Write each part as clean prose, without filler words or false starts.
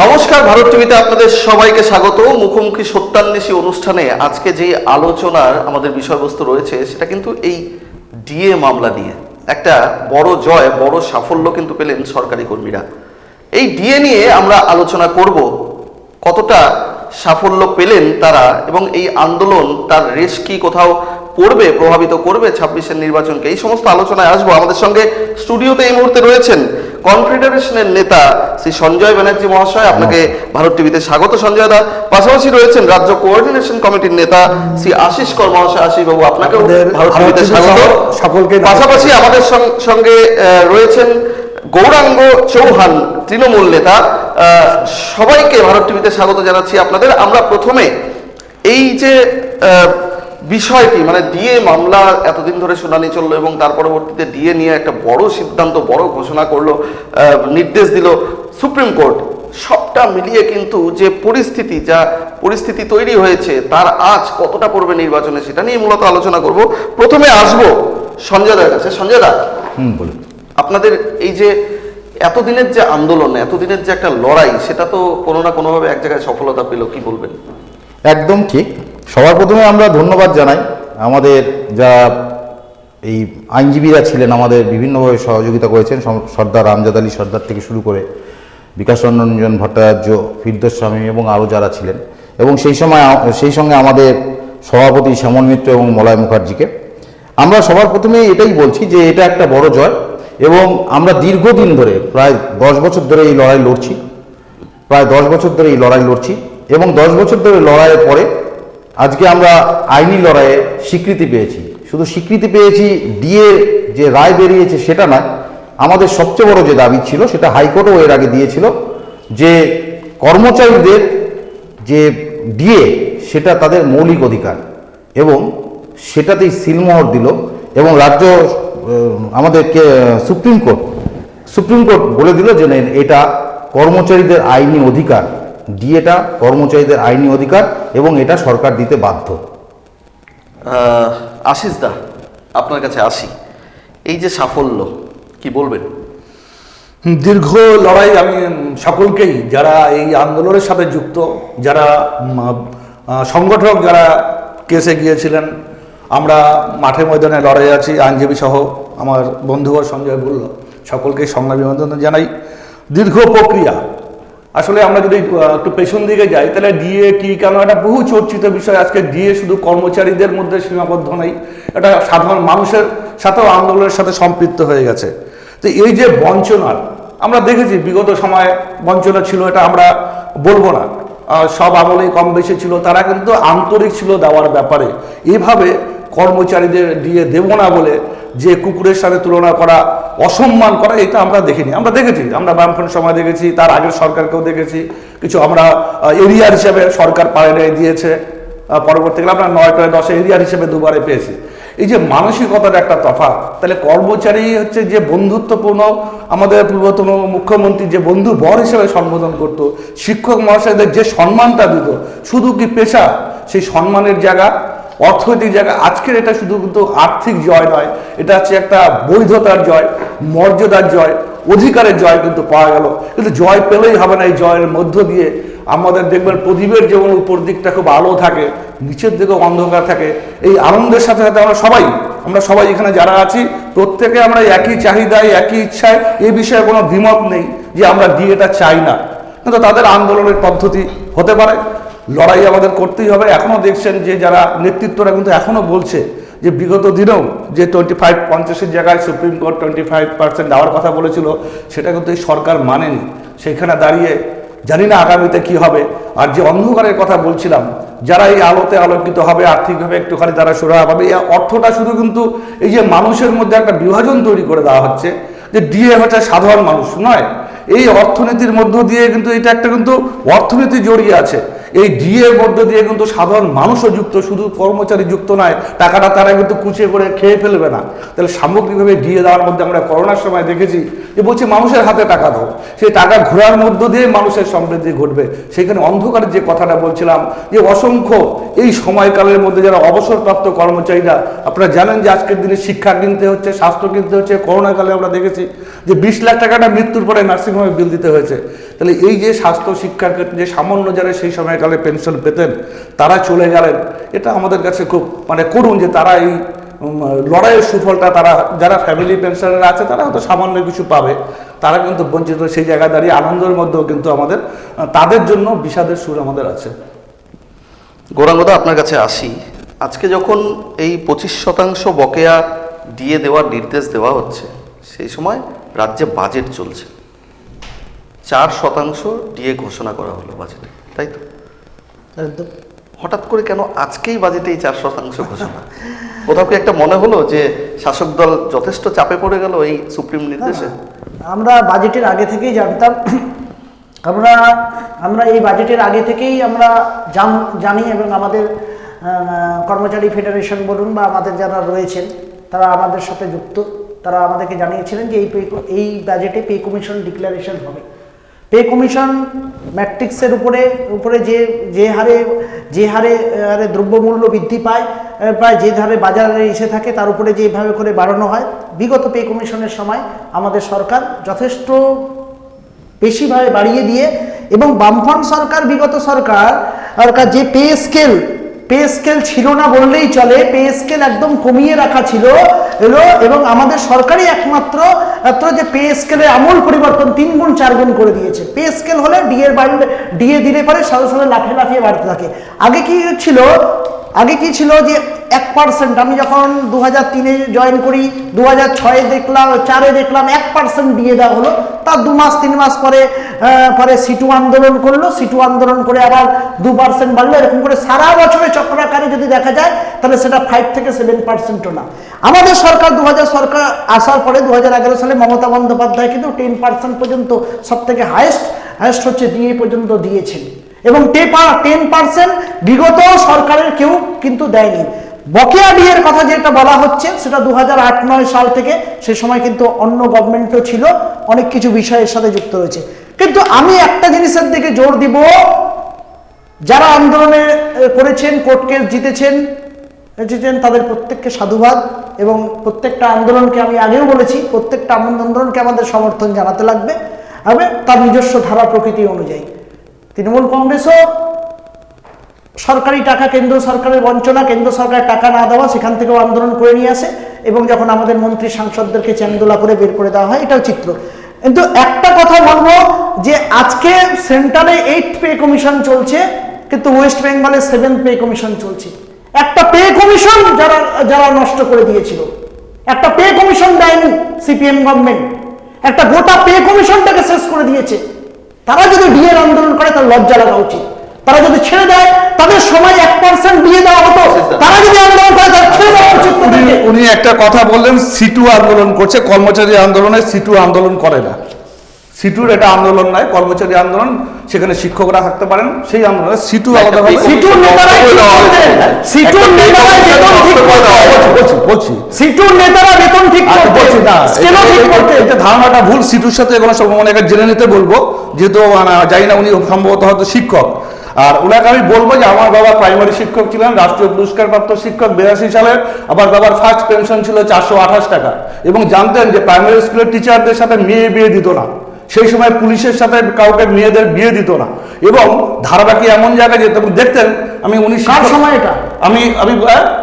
নমস্কার, ভারত টিভিতে আপনাদের সবাইকে স্বাগত। মুখোমুখি সত্যান্বেষী অনুষ্ঠানে আজকে যে আলোচনার আমাদের বিষয়বস্তু রয়েছে সেটা কিন্তু এই ডিএ মামলা নিয়ে একটা বড় জয়, বড় সাফল্য কিন্তু পেলেন সরকারি কর্মীরা। এই ডিএ নিয়ে আমরা আলোচনা করব, কতটা সাফল্য পেলেন তারা এবং এই আন্দোলন তার রেশ কি কোথাও পড়বে, প্রভাবিত করবে 26-এর নির্বাচনকে, এই সমস্ত আলোচনায় আসবো। আমাদের সঙ্গে স্টুডিওতে এই মুহূর্তে রয়েছেন কনফেডারেশনের নেতা শ্রী সঞ্জয় ব্যানার্জি মহাশয়। আপনাকে ভারত টিভিতে স্বাগত সঞ্জয় দা। পাশাপাশি রয়েছেন রাজ্য কোঅর্ডিনেশন কমিটির নেতা শ্রী আশিস কর মহাশয়। আশিস বাবু, আপনাকেও ভারত টিভিতে স্বাগত। সকলকে পাশাপাশি আমাদের সঙ্গে রয়েছেন গৌরাঙ্গ চৌহান, তৃণমূল নেতা। সবাইকে ভারত টিভিতে স্বাগত জানাচ্ছি আপনাদের। আমরা প্রথমে এই যে বিষয়টি, মানে ডিএ মামলা এতদিন ধরে শুনানি চললো এবং তার পরবর্তীতে ডিএ নিয়ে একটা বড় সিদ্ধান্ত, বড় ঘোষণা করলো, নির্দেশ দিল সুপ্রিম কোর্ট, সবটা মিলিয়ে কিন্তু যে পরিস্থিতি তৈরি হয়েছে তার আজ কতটা পড়বে নির্বাচনে, সেটা নিয়ে মূলত আলোচনা করব। প্রথমে আসবো সঞ্জয় দার কাছে। সঞ্জয় দা, বলুন, আপনাদের এই যে এতদিনের যে আন্দোলন, এতদিনের যে একটা লড়াই, সেটা তো কোনো না কোনোভাবে এক জায়গায় সফলতা পেল, কি বলবেন? একদম ঠিক। সবার প্রথমে আমরা ধন্যবাদ জানাই আমাদের যা এই আইনজীবীরা ছিলেন, আমাদের বিভিন্নভাবে সহযোগিতা করেছেন। সর্দার আমজাদ আলী সর্দার থেকে শুরু করে বিকাশ রঞ্জন ভট্টাচার্য, ফিরদৌস স্বামী এবং আরও যারা ছিলেন, এবং সেই সঙ্গে আমাদের সভাপতি শ্যামল মিত্র এবং মলয় মুখার্জিকে। আমরা সবার প্রথমে এটাই বলছি যে এটা একটা বড় জয়, এবং আমরা দীর্ঘদিন ধরে প্রায় 10 বছর ধরে এই লড়াই লড়ছি, এবং 10 বছর ধরে লড়াইয়ের পরে আজকে আমরা আইনি লড়াইয়ে স্বীকৃতি পেয়েছি। শুধু স্বীকৃতি পেয়েছি, ডিএ যে রায় বেরিয়েছে সেটা নয়, আমাদের সবচেয়ে বড় যে দাবি ছিল সেটা হাইকোর্টও এর আগে দিয়েছিল, যে কর্মচারীদের যে ডিএ সেটা তাদের মৌলিক অধিকার, এবং সেটাতেই সিলমোহর দিল। এবং আমাদেরকে সুপ্রিম কোর্ট বলে দিল যে এটা কর্মচারীদের আইনি অধিকার, ডিএটা কর্মচারীদের আইনি অধিকার, এবং এটা সরকার দিতে বাধ্য। আশিস দা, আপনার কাছে আসি। এই যে সাফল্য, কি বলবেন? দীর্ঘ লড়াই, আমি সকলকেই যারা এই আন্দোলনের সাথে যুক্ত, যারা সংগঠক, যারা কেসে গিয়েছিলেন, আমরা মাঠে ময়দানে লড়াই আছি, আইনজীবী সহ আমার বন্ধুবর সঞ্জয় বলল, সকলকে সংগ্রামী অভিনন্দন জানাই। দীর্ঘ প্রক্রিয়া, আসলে আমরা যদি একটু পেছন দিকে যাই তাহলে ডিএ কি, কেন একটা বহু চর্চিত বিষয়। আজকে ডিএ শুধু কর্মচারীদের মধ্যে সীমাবদ্ধ নেই, এটা সাধারণ মানুষের সাথেও আন্দোলনের সাথে সম্পৃক্ত হয়ে গেছে। তো এই যে বঞ্চনার আমরা দেখেছি, বিগত সময়ে বঞ্চনা ছিল, এটা আমরা বলবো না, সব আমলেই কম বেশি ছিল, তারা কিন্তু আন্তরিক ছিল দেওয়ার ব্যাপারে। এইভাবে কর্মচারীদের ডিএ দেব না বলে যে কুকুরের সাথে তুলনা করা, অসম্মান করা, এটা আমরা দেখিনি। আমরা দেখেছি, আমরা বামফ্রন্ট সময় দেখেছি, তার আগের সরকারকেও দেখেছি, কিছু আমরা এরিয়ার হিসেবে সরকার পাড়ে দিয়েছে, পরবর্তীকালে আমরা 9-10 এরিয়ার হিসেবে দুবারে পেয়েছি। এই যে মানসিকতার একটা তফাৎ, তাহলে কর্মচারী হচ্ছে যে বন্ধুত্বপূর্ণ, আমাদের পূর্বতন মুখ্যমন্ত্রী যে বন্ধু বর হিসেবে সম্বোধন করত, শিক্ষক মহাশয়দের যে সম্মানটা দিত, শুধু কি পেশা, সেই সম্মানের জায়গা, অর্থনৈতিক জায়গা। আজকের এটা শুধু কিন্তু আর্থিক জয় নয়, এটা হচ্ছে একটা বৈধতার জয়, মর্যাদার জয়, অধিকারের জয় কিন্তু পাওয়া গেল। কিন্তু জয় পেলেই হবে না, এই জয়ের মধ্য দিয়ে আমাদের দেখবেন প্রদীপের যেমন উপর দিকটা খুব আলো থাকে, নিচের দিকেও অন্ধকার থাকে। এই আনন্দের সাথে সাথে আমরা সবাই এখানে যারা আছি, প্রত্যেকে আমরা একই চাহিদায়, একই ইচ্ছায়, এই বিষয়ে কোনো দ্বিমত নেই যে আমরা ডিএটা চাই না। কিন্তু তাদের আন্দোলনের পদ্ধতি হতে পারে, লড়াই আমাদের করতেই হবে। এখনও দেখছেন যে যারা নেতৃত্বরা কিন্তু এখনও বলছে যে বিগত দিনেও যে 25-50-এর জায়গায় সুপ্রিম কোর্ট 25% দেওয়ার কথা বলেছিল, সেটা কিন্তু এই সরকার মানেনি। সেখানে দাঁড়িয়ে জানি না আগামীতে কি হবে। আর যে অন্ধকারের কথা বলছিলাম, যারা এই আলোতে আলোকিত হবে, আর্থিকভাবে একটুখানি তারা সুরাহা পাবে, এই অর্থটা শুধু কিন্তু এই যে মানুষের মধ্যে একটা বিভাজন তৈরি করে দেওয়া হচ্ছে যে ডিএ হচ্ছে সাধারণ মানুষ নয়, এই অর্থনীতির মধ্য দিয়ে কিন্তু এটা একটা কিন্তু অর্থনীতি জড়িয়ে আছে। এই ডিএর মধ্য দিয়ে কিন্তু সাধারণ মানুষও যুক্ত, শুধু কর্মচারী যুক্ত নয়। টাকাটা তারা কিন্তু কুচিয়ে করে খেয়ে ফেলবে না। তাহলে সামগ্রিকভাবে ডিএ দেওয়ার মধ্যে আমরা করোনার সময় দেখেছি যে বলছে মানুষের হাতে টাকা দাও, সেই টাকা ঘোরার মধ্য দিয়ে মানুষের সমৃদ্ধি ঘটবে। সেখানে অন্ধকারের যে কথাটা বলছিলাম, যে অসংখ্য এই সময়কালের মধ্যে যারা অবসরপ্রাপ্ত কর্মচারীরা, আপনারা জানেন যে আজকের দিনে শিক্ষা কিনতে হচ্ছে, স্বাস্থ্য কিনতে হচ্ছে। করোনাকালে আমরা দেখেছি যে 20 লাখ টাকাটা মৃত্যুর পরে নার্সিংহোমে বিল দিতে হয়েছে। তাহলে এই যে স্বাস্থ্য শিক্ষার ক্ষেত্রে যে সামান্য যারা সেই সময়কালে পেনশন পেতেন তারা চলে গেলেন, এটা আমাদের কাছে খুব মানে করুণ যে তারা এই লড়াইয়ের সুফলটা তারা যারা ফ্যামিলি পেনশনার আছে তারা হয়তো সামান্য কিছু পাবে, তারা কিন্তু বঞ্চিত। সেই জায়গায় দাঁড়িয়ে আনন্দের মধ্যেও কিন্তু আমাদের তাদের জন্য বিষাদের সুর আমাদের আছে। গৌরাঙ্গদা, আপনার কাছে আসি। আজকে যখন এই 25% বকেয়া ডিএ দেওয়ার নির্দেশ দেওয়া হচ্ছে, সেই সময় রাজ্যে বাজেট চলছে, 4% ডিএ ঘোষণা করা হলো বাজেটে, তাই তো? একদম। হঠাৎ করে কেন আজকেই বাজেটে এই 4% ঘোষণা? কোথাও কি একটা মনে হলো যে শাসক দল যথেষ্ট চাপে পড়ে গেল এই সুপ্রিম নির্দেশে? আমরা বাজেটের আগে থেকেই জানতাম, আমরা এই বাজেটের আগে থেকেই আমরা জানি, এবং আমাদের কর্মচারী ফেডারেশন বলুন বা আমাদের যারা রয়েছেন তারা আমাদের সাথে যুক্ত, তারা আমাদেরকে জানিয়েছিলেন যে এই বাজেটে পে কমিশন ডিক্লারেশন হবে। পে কমিশন ম্যাট্রিক্সের উপরে যে হারে দ্রব্যমূল্য বৃদ্ধি পায়, যে হারে বাজারে এসে থাকে তার উপরে যেভাবে করে বাড়ানো হয়, বিগত পে কমিশনের সময় আমাদের সরকার যথেষ্ট বেশিভাবে বাড়িয়ে দিয়ে, এবং বামফ্রন্ট সরকার বিগত সরকার যে পে স্কেল ছিল না বললেই চলে, পে স্কেল একদম কমিয়ে রাখা ছিল এবং আমাদের সরকারই একমাত্র যে পে স্কেলের আমূল পরিবর্তন 3 গুণ 4 গুণ করে দিয়েছে। পে স্কেল হলে ডিএ দিলে পরে সাথে সাথে লাফিয়ে বাড়তে থাকে। আগে কি ছিল যে 1%, আমি যখন 2003-এ জয়েন করি, 2006-এ দেখলাম, 4-এ দেখলাম 1% দিয়ে দেওয়া হলো। তার 2 মাস 3 মাস পরে সিটু আন্দোলন করলো, সিটু আন্দোলন করে আবার 2% বাড়লো। এরকম করে সারা বছরে চক্রাকারে যদি দেখা যায় তাহলে সেটা 5 থেকে 7%ও না। আমাদের সরকার 2000 সরকার আসার পরে 2011 সালে মমতা বন্দ্যোপাধ্যায় কিন্তু 10% পর্যন্ত, সব থেকে হায়েস্ট হচ্ছে ডিএ পর্যন্ত দিয়েছেন, এবং 10% বিগত সরকারের কেউ কিন্তু দেয়নি। বকেয়া ডিএর কথা যেটা বলা হচ্ছে সেটা 2008-9 সাল থেকে, সে সময় কিন্তু অন্য গভর্নমেন্টও ছিল, অনেক কিছু বিষয়ের সাথে যুক্ত রয়েছে। কিন্তু আমি একটা জিনিসের দিকে জোর দিব, যারা আন্দোলনে করেছেন, কোর্ট কেস জিতেছেন তাদের প্রত্যেককে সাধুবাদ, এবং প্রত্যেকটা আন্দোলনকে, আমি আগেও বলেছি, প্রত্যেকটা আন্দোলনকে আমাদের সমর্থন জানাতে লাগবে তার নিজস্ব ধারা প্রকৃতি অনুযায়ী। তৃণমূল কংগ্রেসও সরকারি টাকা, কেন্দ্র সরকারের বঞ্চনা, কেন্দ্র সরকারের টাকা না দেওয়া, সেখান থেকেও আন্দোলন করে নিয়ে আসে, এবং যখন আমাদের মন্ত্রী সাংসদদেরকে চ্যাংদোলা করে বের করে দেওয়া হয়, এটাও চিত্র। কিন্তু একটা কথা বলবো যে আজকে সেন্ট্রালে 8th পে কমিশন চলছে, কিন্তু ওয়েস্ট বেঙ্গলে 7th পে কমিশন চলছে। একটা পে কমিশন যারা নষ্ট করে দিয়েছিল, একটা পে কমিশন দেয়নি সিপিএম গভর্নমেন্ট, একটা গোটা পে কমিশনটাকে শেষ করে দিয়েছে। তারা যদি ডিএর আন্দোলন করে তার লজ্জা লাগা উচিত। তারা যদি ছেড়ে দেয়, তাদের সময় 1% দিয়ে দেওয়া হতো, তারা যদি আন্দোলন করে তারা ছেড়ে দেওয়া উচিত। উনি একটা কথা বললেন, সিটু আন্দোলন করছে, কর্মচারী আন্দোলনে সিটু আন্দোলন করে না। সিটুর এটা আন্দোলন নয়, কর্মচারী আন্দোলন, সেখানে শিক্ষকরা থাকতে পারেন, সেই আন্দোলনে সিটু আলাদা হবে। সিটুর নেতারা বেতন ঠিক করতে না, এটা ধারণাটা ভুল। সিটুর সাথে কোনো মানে জেনে নিতে বলবো, যেহেতু জানি না উনি সম্ভবত হয়তো শিক্ষক। আর ওনাকে আমি বলবো যে আমার বাবা প্রাইমারি শিক্ষক ছিলেন, রাষ্ট্রীয় পুরস্কারপ্রাপ্ত শিক্ষক 82 সালে। আবার বাবার ফার্স্ট পেনশন ছিল 428 টাকা, এবং জানতেন যে প্রাইমারি স্কুলের টিচারদের সাথে মেয়ে বিয়ে দিত না, সেই সময় পুলিশের সাথে কাউকে মেয়েদের বিয়ে দিত না, এবং ধারাবাকি এমন জায়গায় যেত দেখতেন। আমি উনি কার সময় এটা, আমি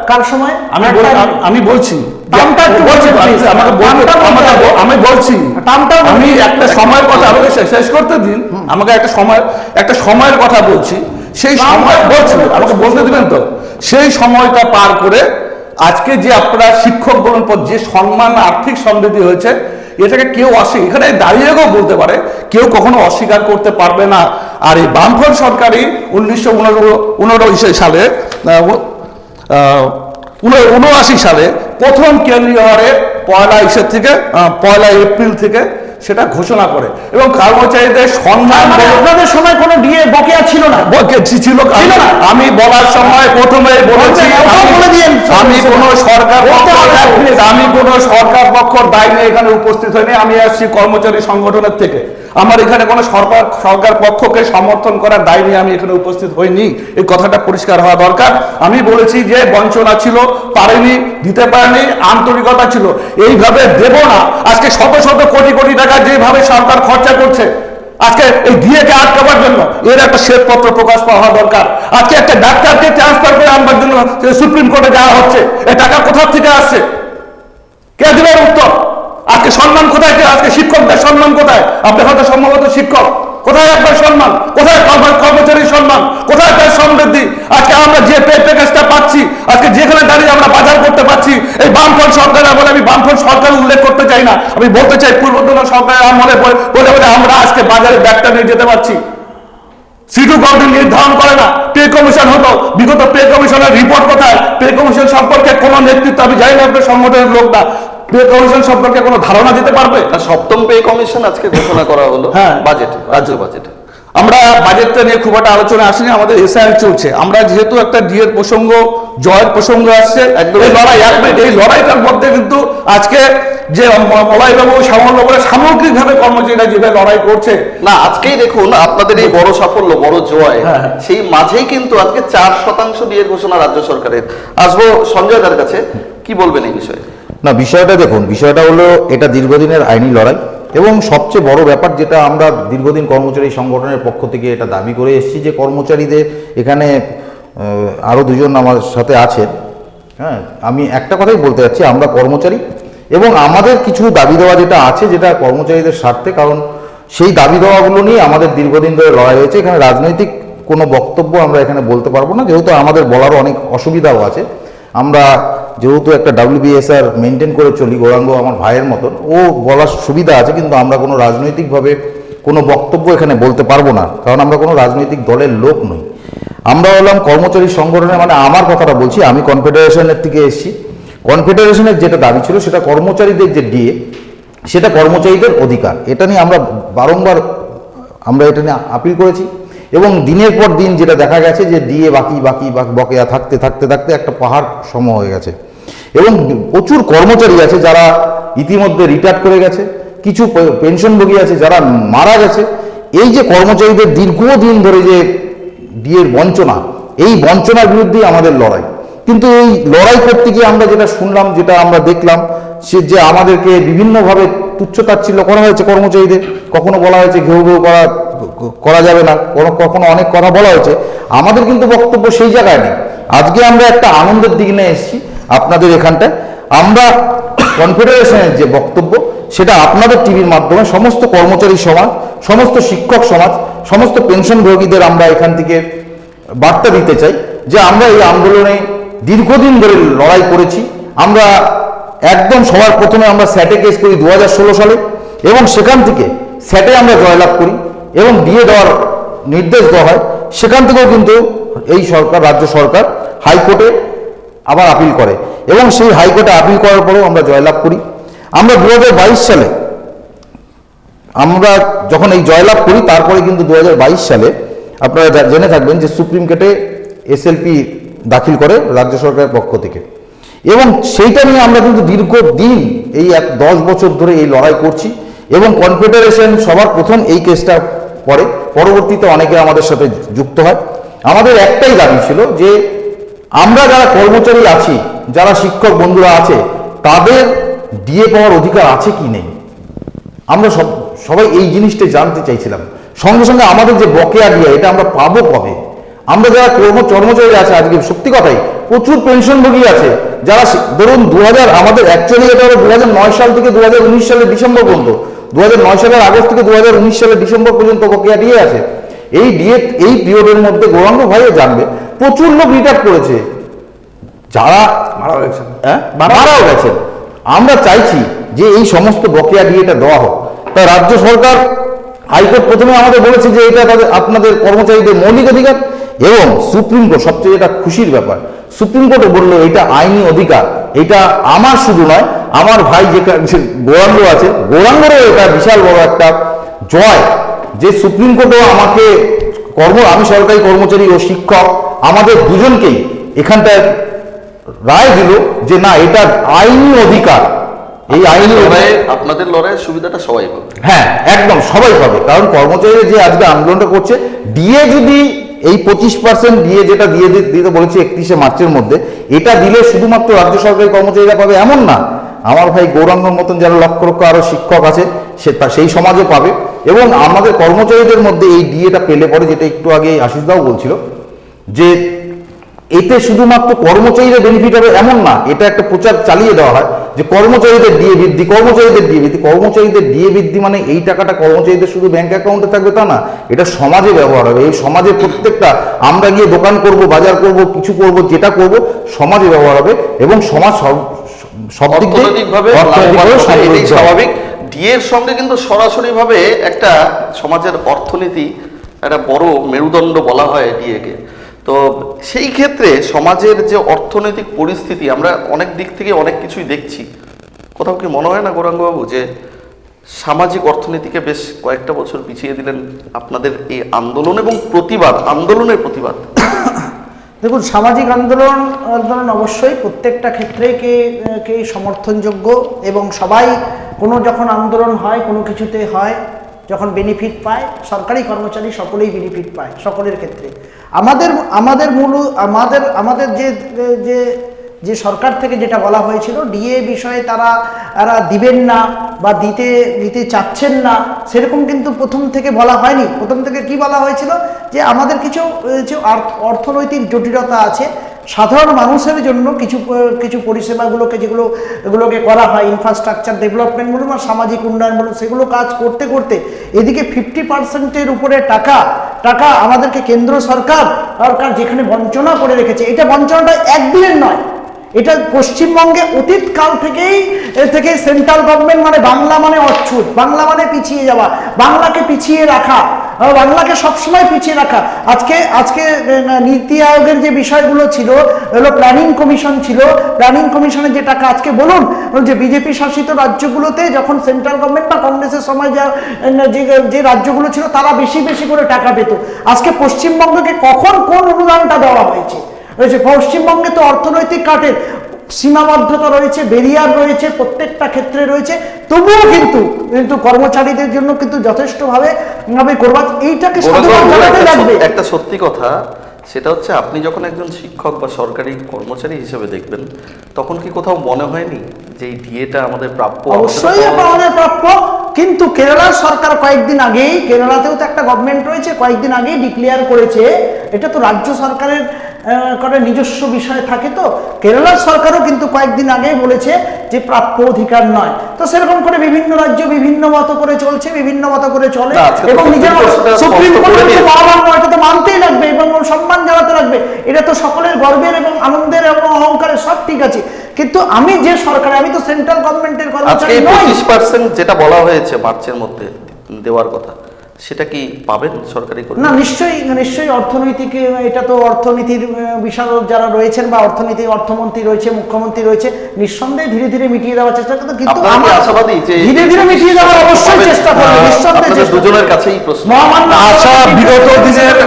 কার সময় আমি বলছি, আমি একটা সময়ের কথা, আমাকে শেষ করতে দিন, আমাকে একটা সময়ের কথা বলছি, সেই সময় বলছি, আমাকে বলতে দিবেন তো। সেই সময়টা পার করে আজকে যে আপনারা শিক্ষক বলুন, যে সম্মান, আর্থিক সমৃদ্ধি হয়েছে, এটাকে কেউ এখানে দাঁড়িয়েও বলতে পারে, কেউ কখনো অস্বীকার করতে পারবে না। আর এই বামফ্রন্ট সরকারই 1979 সালে 79 সালে প্রথম কেন্দ্রীয় হারে 1 এপ্রিল থেকে সেটা ঘোষণা করে, এবং কর্মচারীদের সম্মান। আপনাদের সময় কোনো ডিএ বকেয়া ছিল না? ছিল না। আমি বলার সময় প্রথমে বলেছি, আমি কোনো সরকার পক্ষের দায় নিয়ে এখানে উপস্থিত হয়নি। আমি আসছি কর্মচারী সংগঠনের থেকে। আমার এখানে কোনো সরকার পক্ষকে সমর্থন করার দায় নিয়ে আমি এখানে উপস্থিত হইনি, এই কথাটা পরিষ্কার হওয়া দরকার। আমি বলেছি যে বঞ্চনা ছিল, পারেনি, দিতে পারেনি, আন্তরিকতা ছিল, এইভাবে দেব না। আজকে শত শত কোটি কোটি টাকা যেভাবে সরকার খরচা করছে, আজকে এই ডিএকে আটকাবার জন্য এর একটা শ্বেতপত্র প্রকাশ পাওয়া দরকার। আজকে একটা ডাক্তারকে ট্রান্সফার করে আনবার জন্য সুপ্রিম কোর্টে যাওয়া হচ্ছে, এই টাকা কোথা থেকে আসছে, কে দেবে উত্তর? আজকে সম্মান কোথায়? আজকে শিক্ষকদের সম্মান কোথায়? আপনি হয়তো সম্ভবত শিক্ষক, কোথায় আপনার সম্মান? কোথায় কর্মচারীর সম্মান? কোথায় তার সমৃদ্ধি? আজকে আমরা যে পে প্যাকেজটা পাচ্ছি, আজকে যেখানে দাঁড়িয়ে আমরা বাজার করতে পারছি, এই বামফ্রন্ট সরকার বলে, আমি বামফ্রন্ট সরকার উল্লেখ করতে চাই না, আমি বলতে চাই পূর্বতন সরকারের আমলে বলে বলে আমরা আজকে বাজারে ব্যাগটা নিয়ে যেতে পারছি। সিটু গভর্নমেন্ট নির্ধারণ করে না, পে কমিশন হতো, বিগত পে কমিশনের রিপোর্ট কোথায়? পে কমিশন সম্পর্কে কোনো নেতৃত্ব, আমি জানি না আপনার সংগঠনের লোক না, পে কমিশন সম্পর্কে কোনো ধারণা দিতে পারবে? আর সপ্তম পে কমিশন আজকে ঘোষণা করা হলো হ্যাঁ। বাজেটে, রাজ্য বাজেটে। আমরা বাজেটটা নিয়ে খুব একটা আলোচনা আসেনি, আমাদের এসআইআর চলছে। আমরা যেহেতু একটা ডিএর প্রসঙ্গ, জয়ের প্রসঙ্গ আসছে, একদম এই লড়াই, এক মিনিট, এই লড়াইটার মধ্যে কিন্তু আজকে যে মলয়বাবু, শ্যামলবাবু সামগ্রিকভাবে কর্মচারীরা যেভাবে লড়াই করছে, না আজকেই দেখুন আপনাদের এই বড় সাফল্য, বড় জয়, হ্যাঁ। সেই মাঝেই কিন্তু আজকে 4% ডিএর ঘোষণা রাজ্য সরকারের। আসবো সঞ্জয় দার কাছে, কি বলবেন এই বিষয়ে? না, বিষয়টা দেখুন, বিষয়টা হলো এটা দীর্ঘদিনের আইনি লড়াই, এবং সবচেয়ে বড় ব্যাপার যেটা আমরা দীর্ঘদিন কর্মচারী সংগঠনের পক্ষ থেকে এটা দাবি করে এসেছি, যে কর্মচারীদের এখানে আরও দুজন আমার সাথে আছেন, হ্যাঁ, আমি একটা কথাই বলতে চাচ্ছি, আমরা কর্মচারী এবং আমাদের কিছু দাবি দেওয়া যেটা আছে, যেটা কর্মচারীদের স্বার্থে, কারণ সেই দাবি দেওয়াগুলো নিয়ে আমাদের দীর্ঘদিন ধরে লড়াই হয়েছে। এখানে রাজনৈতিক কোনো বক্তব্য আমরা এখানে বলতে পারবো না, যেহেতু আমাদের বলারও অনেক অসুবিধাও আছে। আমরা যেহেতু একটা WBSR মেনটেন করে চলি, গৌরাঙ্গ আমার ভাইয়ের মতন, ও বলার সুবিধা আছে, কিন্তু আমরা কোনো রাজনৈতিকভাবে কোনো বক্তব্য এখানে বলতে পারবো না, কারণ আমরা কোনো রাজনৈতিক দলের লোক নই। আমরা হলাম কর্মচারী সংগঠনের, মানে আমার কথাটা বলছি, আমি কনফেডারেশনের থেকে এসেছি। কনফেডারেশনের যেটা দাবি ছিল, সেটা কর্মচারীদের যে ডিএ, সেটা কর্মচারীদের অধিকার। এটা নিয়ে আমরা বারংবার এটা নিয়ে আপিল করেছি, এবং দিনের পর দিন যেটা দেখা গেছে যে ডিএ বাকি বাকি বকেয়া থাকতে থাকতে থাকতে একটা পাহাড় সম হয়ে গেছে, এবং প্রচুর কর্মচারী আছে যারা ইতিমধ্যে রিটায়ার করে গেছে, কিছু পেনশনভোগী আছে যারা মারা গেছে। এই যে কর্মচারীদের দীর্ঘদিন ধরে যে ডিএর বঞ্চনা, এই বঞ্চনার বিরুদ্ধেই আমাদের লড়াই। কিন্তু এই লড়াই করতে গিয়ে আমরা যেটা শুনলাম, যেটা আমরা দেখলাম, সে যে আমাদেরকে বিভিন্নভাবে তুচ্ছতাচ্ছিল্য করা হয়েছে কর্মচারীদের। কখনো বলা হয়েছে ঘেউ ঘেউ করা যাবে না, কখনো অনেক কথা বলা হয়েছে। আমাদের কিন্তু বক্তব্য সেই জায়গায় নেই। আজকে আমরা একটা আনন্দের দিক নিয়ে এসেছি আপনাদের এখানটায়। আমরা কনফেডারেশনের যে বক্তব্য, সেটা আপনাদের টিভির মাধ্যমে সমস্ত কর্মচারী সমাজ, সমস্ত শিক্ষক সমাজ, সমস্ত পেনশনভোগীদের আমরা এখান থেকে বার্তা দিতে চাই যে আমরা এই আন্দোলনে দীর্ঘদিন ধরে লড়াই করেছি। আমরা একদম সবার প্রথমে আমরা স্যাটে কেস করি 2016 সালে, এবং সেখান থেকে স্যাটে আমরা জয়লাভ করি এবং ডিএ দেওয়ার নির্দেশ দেওয়া হয়। সেখান থেকেও কিন্তু এই সরকার, রাজ্য সরকার হাইকোর্টে আবার আপিল করে, এবং সেই হাইকোর্টে আপিল করার পরেও আমরা জয়লাভ করি। আমরা 2022 সালে আমরা যখন এই জয়লাভ করি, তারপরে কিন্তু 2022 সালে আপনারা জেনে থাকবেন যে সুপ্রিম কোর্টে SLP দাখিল করে রাজ্য সরকারের পক্ষ থেকে, এবং সেইটা নিয়ে আমরা কিন্তু দীর্ঘদিন এই 10 বছর ধরে এই লড়াই করছি। এবং কনফেডারেশন সবার প্রথম এই কেসটা করে, পরবর্তীতে অনেকে আমাদের সাথে যুক্ত হয়। আমাদের একটাই দাবি ছিল যে আমরা যারা কর্মচারী আছি, যারা শিক্ষক বন্ধুরা আছে, তাদের ডিএ পাওয়ার অধিকার আছে কি নেই, আমরা সবাই এই জিনিসটা জানতে চাইছিলাম। সঙ্গে সঙ্গে আমাদের যে বকেয়া ডিএ, এটা আমরা পাবো কবে? আমরা যারা কর্মচারী আছে, আজকে সত্যি কথাই প্রচুর পেনশনভোগী আছে যারা ধরুন আমাদের অ্যাকচুয়ালি এটা হলো 2009 সাল থেকে 2019 সালের ডিসেম্বর পর্যন্ত, 2009 সালের আগস্ট থেকে 2019 সালের ডিসেম্বর পর্যন্ত বকেয়া ডিএ আছে। এই ডিএ, এই পিরিয়ডের মধ্যে গৌরাঙ্গ ভাইও জানবে, প্রচুর লোক রিটায়ার করেছে, যারা মারা গেছে, মারাও গেছেন। আমরা চাইছি যে এই সমস্ত বকেয়া ডিএটা দেওয়া হোক। তাই রাজ্য সরকার, হাইকোর্ট প্রথমে আমাদের বলেছে যে এটা আপনাদের কর্মচারীদের মৌলিক অধিকার, এবং সুপ্রিম কোর্ট, সবচেয়ে যেটা খুশির ব্যাপার, সুপ্রিম কোর্টে বললো এটা আইনি অধিকার। এটা আমার শুধু নয়, আমার ভাই যে গৌরাঙ্গ আছে, গৌরাঙ্গেরও এটা বিশাল বড় একটা জয় যে সুপ্রিম কোর্টও আমাকে আমি সরকারি কর্মচারী ও শিক্ষক আমাদের দুজনকেই এখানটায় রায় দিল যে না, এটা আইনি অধিকার। এই আইনি লড়াই, আপনাদের লড়াইয়ের সুবিধাটা সবাই পাবে। হ্যাঁ, একদম সবাই পাবে, কারণ কর্মচারীরা যে আজকে আন্দোলনটা করছে, ডিএ যদি এই 25% ডিএ যেটা দিতে বলেছে 31শে মার্চের মধ্যে, এটা দিলে শুধুমাত্র রাজ্য সরকারি কর্মচারীরা পাবে এমন না, আমার ভাই গৌরাঙ্গর মতন যারা লক্ষ লক্ষ আরো শিক্ষক আছে সেই সমাজে পাবে, এবং আমাদের কর্মচারীদের মধ্যে এই ডিএটা পেলে পরে, যেটা একটু আগে আশিসদাও বলছিল, যে এতে শুধুমাত্র কর্মচারীদের বেনিফিট হবে এমন না, এটা একটা প্রচার চালিয়ে দেওয়া হয় যে কর্মচারীদের ডিএ বৃদ্ধি, কর্মচারীদের ডিএ বৃদ্ধি। কর্মচারীদের ডিএ বৃদ্ধি মানে এই টাকাটা কর্মচারীদের শুধু ব্যাংক অ্যাকাউন্টে থাকবে তা না, এটা সমাজে ব্যবহার হবে। এই সমাজে প্রত্যেকটা, আমরা গিয়ে দোকান করব, বাজার করব, কিছু করব, যেটা করব সমাজে ব্যবহার হবে, এবং সমাজ সব দিক দিয়ে অর্থনৈতিকভাবে এটাই স্বাভাবিক। ডিএর সঙ্গে কিন্তু সরাসরিভাবে একটা সমাজের অর্থনীতি একটা বড় মেরুদণ্ড বলা হয় ডিএকে। তো সেই ক্ষেত্রে সমাজের যে অর্থনৈতিক পরিস্থিতি, আমরা অনেক দিক থেকে অনেক কিছুই দেখছি। কোথাও কি মনে হয় না গৌরাঙ্গবাবু যে সামাজিক অর্থনীতিকে বেশ কয়েকটা বছর পিছিয়ে দিলেন আপনাদের এই আন্দোলন এবং আন্দোলনের প্রতিবাদ? দেখুন, সামাজিক আন্দোলন অবশ্যই প্রত্যেকটা ক্ষেত্রে কে সমর্থনযোগ্য, এবং সবাই যখন আন্দোলন হয়, কোনো কিছুতে হয়, যখন বেনিফিট পায়, সরকারি কর্মচারী সকলেই বেনিফিট পায় সকলের ক্ষেত্রে। আমাদের যে সরকার থেকে যেটা বলা হয়েছিল ডিএ বিষয়ে তারা দিবেন না বা দিতে চাচ্ছেন না, সেরকম কিন্তু প্রথম থেকে বলা হয়নি। প্রথম থেকে কি বলা হয়েছিল যে আমাদের কিছু অর্থনৈতিক জটিলতা আছে, সাধারণ মানুষের জন্য কিছু পরিষেবাগুলোকে এগুলোকে করা হয়, ইনফ্রাস্ট্রাকচার ডেভেলপমেন্ট বলুন বা সামাজিক উন্নয়ন বলুন, সেগুলো কাজ করতে করতে এদিকে 50% উপরে টাকা আমাদেরকে কেন্দ্র সরকার যেখানে বঞ্চনা করে রেখেছে। এটা বঞ্চনাটা একদিনের নয়, এটা পশ্চিমবঙ্গে অতীতকাল থেকে সেন্ট্রাল গভর্নমেন্ট মানে বাংলা মানে অচ্ছুত, বাংলা মানে পিছিয়ে যাওয়া, বাংলাকে পিছিয়ে রাখা, বাংলাকে সবসময় পিছিয়ে রাখা। আজকে নীতি আয়োগের যে বিষয়গুলো ছিল, হলো প্ল্যানিং কমিশন ছিল, প্ল্যানিং কমিশনের যে টাকা, আজকে বলুন যে বিজেপি শাসিত রাজ্যগুলোতে যখন সেন্ট্রাল গভর্নমেন্ট বা কংগ্রেসের সময় যে রাজ্যগুলো ছিল তারা বেশি করে টাকা পেত, আজকে পশ্চিমবঙ্গকে কখন কোন অনুদানটা দেওয়া হয়েছে? পশ্চিমবঙ্গে তো অর্থনৈতিক কাটের সীমাবদ্ধতা রয়েছে, ব্যারিয়ার রয়েছে, প্রত্যেকটা ক্ষেত্রে রয়েছে, তবুও কিন্তু কর্মচারীদের জন্য কিন্তু যথেষ্টভাবে করবার, এইটাকে লাগবে। একটা সত্যি কথা, সেটা হচ্ছে আপনি যখন একজন শিক্ষক বা সরকারি কর্মচারী হিসেবে দেখবেন, তখন কি কোথাও মনে হয়নি যে এই ডিএটা আমাদের প্রাপ্য? অবশ্যই আমাদের প্রাপ্য, কিন্তু কেরালার সরকার কয়েকদিন আগেই, কেরালাতেও তো একটা গভর্নমেন্ট রয়েছে, কয়েকদিন আগেই ডিক্লেয়ার করেছে, এটা তো রাজ্য সরকারের নিজস্ব বিষয় থাকে, তো কেরালার সরকারও কিন্তু কয়েকদিন আগে বলেছে যে প্রাপ্য অধিকার নয়। তো সেরকম করে বিভিন্ন রাজ্য বিভিন্ন মতো করে চলছে, এবং নিজের সুপ্রিম কোর্টের এটা তো মানতেই লাগবে এবং সম্মান জানাতে লাগবে। এটা তো সকলের গর্বের এবং আনন্দের এবং অহংকারের, সব ঠিক আছে, কিন্তু আমি যে সরকার, আমি তো সেন্ট্রাল গভর্নমেন্টের কর্মচারী নই। 25% যেটা বলা হয়েছে মার্চের মধ্যে দেওয়ার কথা, সেটা কি পাবেন সরকারি কর্মী? না, নিশ্চয়ই অর্থনৈতিক, এটা তো অর্থনীতির বিশারদ যারা রয়েছেন বা অর্থমন্ত্রী রয়েছে, মুখ্যমন্ত্রী রয়েছে, নিঃসন্দেহে ধীরে ধীরে মিটিয়ে দেওয়ার চেষ্টা করতে, কিন্তু আমরা আশাবাদী যে ধীরে মিটিয়ে দেওয়ার অবশ্যই চেষ্টা করবে, নিঃসন্দেহে। দুজনের কাছেই প্রশ্ন। আশা বিগত দিনের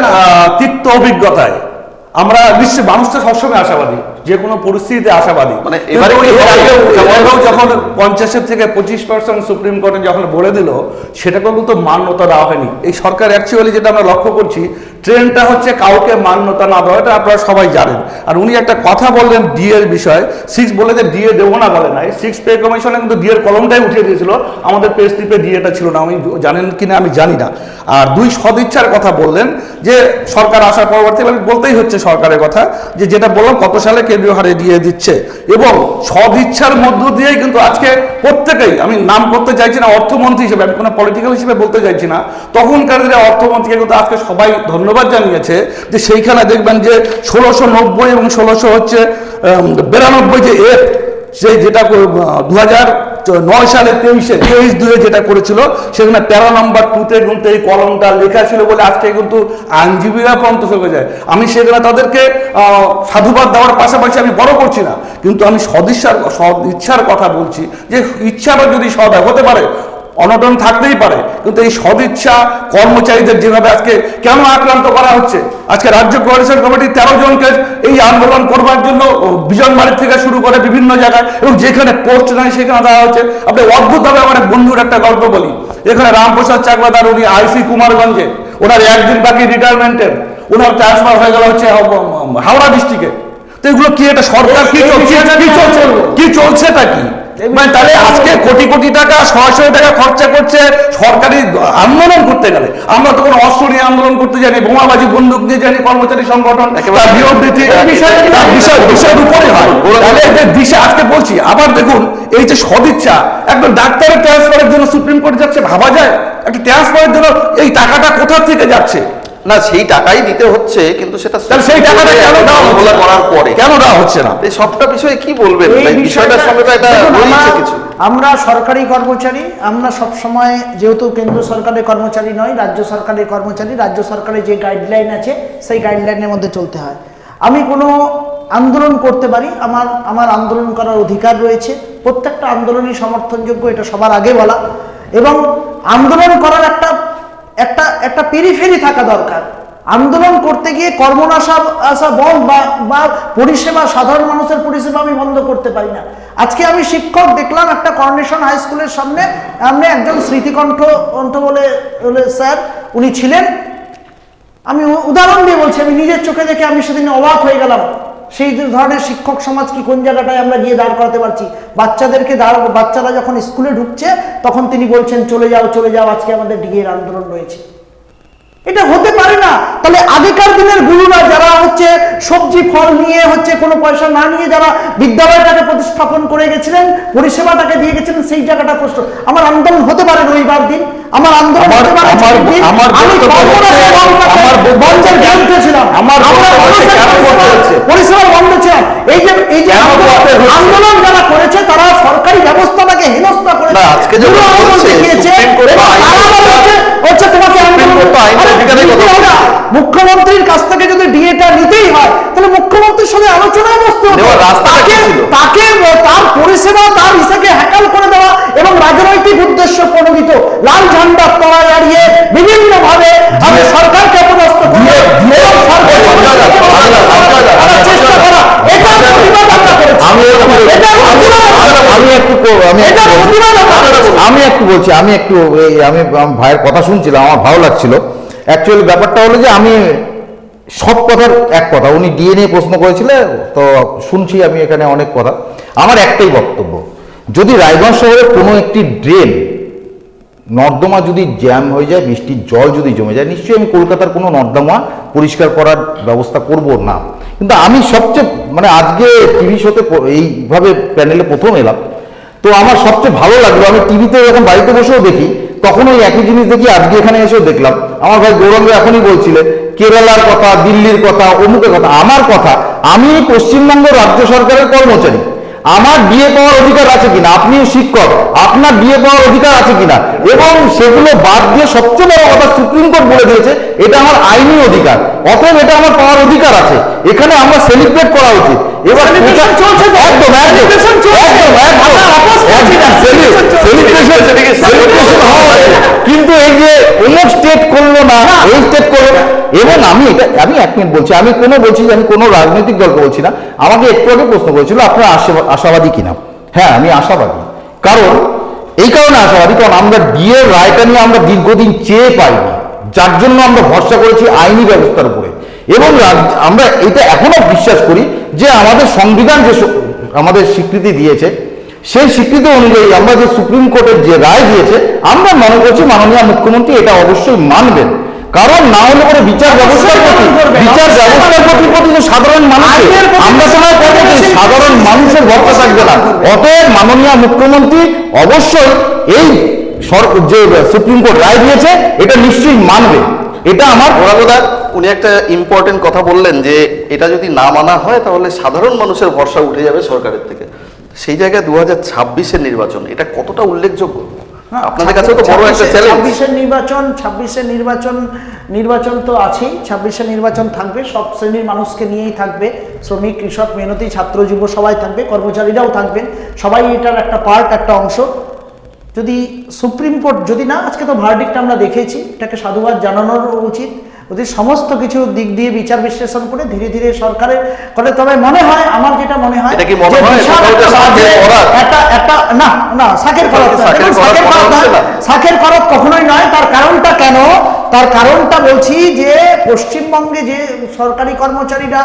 তিক্ত অভিজ্ঞতায় আমরা নিশ্চয়, মানুষ তো সবসময় আশাবাদী, যে কোনো পরিস্থিতিতে আশাবাদী। মানে এবারে যখন 50 থেকে 25% সুপ্রিম কোর্টে যখন বলে দিল, সেটাকেও কিন্তু মান্যতা দেওয়া হয়নি। এই সরকার অ্যাকচুয়ালি যেটা আমরা লক্ষ্য করছি, ট্রেনটা হচ্ছে কাউকে মান্যতা না দেওয়া, এটা আপনারা সবাই জানেন। আর উনি একটা কথা বললেন ডিএর বিষয়, 6 বলে যে ডিএ দেবো না বলে নাই, 6 পে কমিশনে কিন্তু ডিএর কলমটাই উঠিয়ে দিয়েছিল, আমাদের পে স্লিপে ডিএটা ছিল না, আমি জানেন কিনা আমি জানি না। আর 2 সদিচ্ছার কথা বললেন, যে সরকার আসার পরবর্তী বলতেই হচ্ছে সরকারের কথা, যে যেটা বললাম কত সালে কেন্দ্রীয় হারে ডিএ দিচ্ছে, এবং সদিচ্ছার মধ্য দিয়েই কিন্তু আজকে প্রত্যেকেই, আমি নাম করতে চাইছি না অর্থমন্ত্রী হিসেবে, আমি কোনো পলিটিক্যাল হিসেবে বলতে চাইছি না, তখনকার দিনে অর্থমন্ত্রীকে কিন্তু আজকে সবাই ধন্যবাদ জানিয়েছে, যে সেইখানে দেখবেন যে 1690 এবং 1692 যে সেই যেটা 2009 সালে 23/2 যেটা করেছিল, সেখানে 13 নম্বর 2-তে কিন্তু এই কলমটা লেখা ছিল বলে আজকে কিন্তু আইনজীবীরা পর্যন্ত চলে যায়। আমি সেখানে তাদেরকে সাধুবাদ দেওয়ার পাশাপাশি আমি বড় করছি না, কিন্তু আমি সদ ইচ্ছার কথা বলছি, যে ইচ্ছাটা যদি সদ হতে পারে, অনটন থাকতেই পারে, কিন্তু এই সদিচ্ছা কর্মচারীদের যেভাবে আজকে কেন আক্রান্ত করা হচ্ছে, আজকে রাজ্য কোঅর্ডিনেশন কমিটি 13 জনকে এই আন্দোলন করবার জন্য বিজনবাড়ি থেকে শুরু করে বিভিন্ন জায়গায়, এবং যেখানে পোস্ট নাই সেখানে দেওয়া হচ্ছে। আপনি অদ্ভুতভাবে আমার বন্ধুর একটা গল্প বলি, এখানে রামপ্রসাদ চাকমাদার, উনি আইসি কুমারগঞ্জে, ওনার একদিন বাকি রিটায়ারমেন্টের, ওনার ট্রান্সফার হয়ে গেল হচ্ছে হাওড়া ডিস্ট্রিক্টে। তো এগুলো কি, এটা সরকার কি চলছেটা কি মানে তাহলে আজকে কোটি কোটি টাকা শত টাকা খরচা করছে সরকারি আন্দোলন করতে গেলে। আমরা তো কোনো অস্ত্র নিয়ে আন্দোলন করতে জানি, বোমাবাজি বন্দুক দিয়ে জানি, কর্মচারী সংগঠন তার বিরোধী বিষয়ের উপরে হয়। তাহলে এদের দিশা আজকে বলছি আবার দেখুন, এই যে সদিচ্ছা, একদম ডাক্তারের ট্রান্সফারের জন্য সুপ্রিম কোর্টে যাচ্ছে, ভাবা যায়? একটা ট্রান্সফারের জন্য এই টাকাটা কোথা থেকে যাচ্ছে? না, সেই টাকাই দিতে হচ্ছে, কিন্তু সেটা তাহলে সেই টাকাটা কেন দেওয়া হচ্ছে না? করার পরে কেন দেওয়া হচ্ছে না? এই সবটা বিষয়ে কি বলবেন? এই বিষয়টার সঙ্গে তো এটা দেখুন, রয়েছে কিছু। আমরা সরকারি কর্মচারী, আমরা সব সময় যেহেতু কেন্দ্র সরকারের কর্মচারী নয়, রাজ্য সরকারের কর্মচারী, রাজ্য সরকারের যে গাইডলাইন আছে সেই গাইডলাইনের মধ্যে চলতে হয়। আমি কোনো আন্দোলন করতে পারি, আমার আন্দোলন করার অধিকার রয়েছে, প্রত্যেকটা আন্দোলনই সমর্থনযোগ্য, এটা সবার আগে বলা। এবং আন্দোলন করার একটা পেরিফেরি থাকা দরকার। আন্দোলন করতে গিয়ে কর্মনাশা বন্ধ বা পরিষেবা, সাধারণ মানুষের পরিষেবা আমি বন্ধ করতে পারি না। আজকে আমি শিক্ষক দেখলাম একটা কর্নেশন হাই স্কুলের সামনে একজন স্মৃতিকণ্ঠ বলে স্যার উনি ছিলেন। আমি উদাহরণ দিয়ে বলছি, আমি নিজের চোখে দেখে আমি সেদিন অবাক হয়ে গেলাম। সেই ধরনের শিক্ষক সমাজ কি কোন জায়গাটায় আমরা গিয়ে দাঁড় করাতে পারছি? বাচ্চারা যখন স্কুলে ঢুকছে তখন তিনি বলছেন চলে যাও, আজকে আমাদের ডিএর আন্দোলন রয়েছে। এটা হতে পারে না। তাহলে আগেকার দিনের গুরুরা যারা সবজি ফল নিয়ে কোনো পয়সা না নিয়ে যারা বিদ্যালয়টাকে প্রতিস্থাপন করে গেছিলেন, পরিষেবাটাকে দিয়ে গেছিলেন, সেই জায়গাটা প্রশ্ন। আমার আন্দোলন হতে পারে রবিবার দিন, আমার আন্দোলন হতে পারে পরিষেবা বন্ধ ছিলাম। এই যে আন্দোলন যারা করেছে তারা সরকারি ব্যবস্থাটাকে হেনস্থা করেছে, মুখ্যমন্ত্রীর কাছ থেকে যদি ডিএটা নিতেই হয় তাহলে মুখ্যমন্ত্রীর সঙ্গে আলোচনায় বসতে হবে, তাকে তার পরিষেবা তার হিসাবে হ্যাকাল করে দেওয়া এবং রাজনৈতিক উদ্দেশ্য প্রণোদিত লাল ঝান্ডা তলায় দাঁড়িয়ে বিভিন্ন ভাবে সরকারকে অপদস্থ করে চেষ্টা করা, এটা প্রতিবাদ আমরা করেছি। আমি ভাইয়ের কথা শুনছিলাম, আমার ভালো লাগছিল। অ্যাকচুয়ালি ব্যাপারটা হলো যে আমি সব কথার এক কথা, উনি ডিএনএ প্রশ্ন করেছিলেন তো শুনছি আমি এখানে অনেক কথা। আমার একটাই বক্তব্য, যদি রায়গঞ্জ শহরের কোনো একটি ড্রেন নর্দমা যদি জ্যাম হয়ে যায়, বৃষ্টির জল যদি জমে যায়, নিশ্চয়ই আমি কলকাতার কোনো নর্দমা পরিষ্কার করার ব্যবস্থা করব না। কিন্তু আমি সবচেয়ে আজকে টিভি শোতে এইভাবে প্যানেলে প্রথম এলাম, তো আমার সবচেয়ে ভালো লাগলো, আমি টিভিতে যখন বাড়িতে বসেও দেখি তখন ওই একই জিনিস দেখি, আজকে এখানে এসেও দেখলাম। আমার ভাই গৌরঙ্গ এখনই বলছিলেন কেরালার কথা, দিল্লির কথা, অমুকের কথা। আমার কথা, আমি পশ্চিমবঙ্গ রাজ্য সরকারের কর্মচারী, আমার বিয়ে পাওয়ার অধিকার আছে কিনা, আপনিও শিক্ষক, আপনার বিয়ে পাওয়ার অধিকার আছে কিনা, এবং সেগুলো বাদ দিয়ে সবচেয়ে বড় কথা সুপ্রিম কোর্ট বলে দিয়েছে এটা আমার আইনি অধিকার, অতএব এটা আমার পাওয়ার অধিকার আছে। এখানে আমরা সেলিব্রেট করা উচিত। এবার কিন্তু এই যে অমুক স্টেট করলো না, এই স্টেট করলো না, এবং আমি এক মিনিট বলছি, আমি বলছি যে আমি কোনো রাজনৈতিক দলকে বলছি না। আমাকে একটু আগে প্রশ্ন করেছিল আপনারা আশাবাদী কিনা। হ্যাঁ, আমি আশাবাদী। কারণ এই কারণে আশাবাদী, কারণ আমরা ডিএর রায়টা নিয়ে আমরা দীর্ঘদিন চেয়ে পাইনি, যার জন্য আমরা ভরসা করেছি আইনি ব্যবস্থার উপরে। এবং আমরা এটা এখনো বিশ্বাস করি যে আমাদের সংবিধান যে আমাদের স্বীকৃতি দিয়েছে, সেই স্বীকৃতি অনুযায়ী আমরা যে সুপ্রিম কোর্টের যে রায় দিয়েছে, আমরা মনে করছি মাননীয় মুখ্যমন্ত্রী এটা অবশ্যই মানবেন। কারণ না হলে পরে বিচার ব্যবস্থার প্রতি সাধারণ মানুষের, আমরা সময় করবো যে সাধারণ মানুষের ভরসা থাকবে না। অতএব মাননীয় মুখ্যমন্ত্রী অবশ্যই এই যে সুপ্রিম কোর্ট রায় দিয়েছে এটা নিশ্চয়ই মানবে। এটা আমার ওরাগোদা, উনি একটা ইম্পর্টেন্ট কথা বললেন যে এটা যদি না মানা হয় তাহলে সাধারণ মানুষের ভরসা উঠে যাবে সরকারের থেকে। সেই জায়গায় 2026-এর নির্বাচন, এটা কতটা উল্লেখযোগ্য আপনাদের কাছে? তো বড় একটা চ্যালেঞ্জ। 26-এর নির্বাচন তো আছেই, 26-এর নির্বাচন থাকবে, সব শ্রেণীর মানুষকে নিয়েই থাকবে, শ্রমিক, কৃষক, মেহনতি, ছাত্র, যুব সবাই থাকবে, কর্মচারীরাও থাকবেন, সবাই এটার একটা পার্ট, একটা অংশ। যদি সুপ্রিম কোর্ট যদি না, আজকে তো ভার্ডিক্ট আমরা দেখেছি, এটাকে সাধুবাদ জানানোর উচিত। যদি সমস্ত কিছু দিক দিয়ে বিচার বিশ্লেষণ করে ধীরে ধীরে সরকারের করে, তবে মনে হয়, আমার যেটা মনে হয়, শাকের খরচ কখনোই নয়। তার কারণটা কেন? তার কারণটা বলছি যে পশ্চিমবঙ্গে যে সরকারি কর্মচারীরা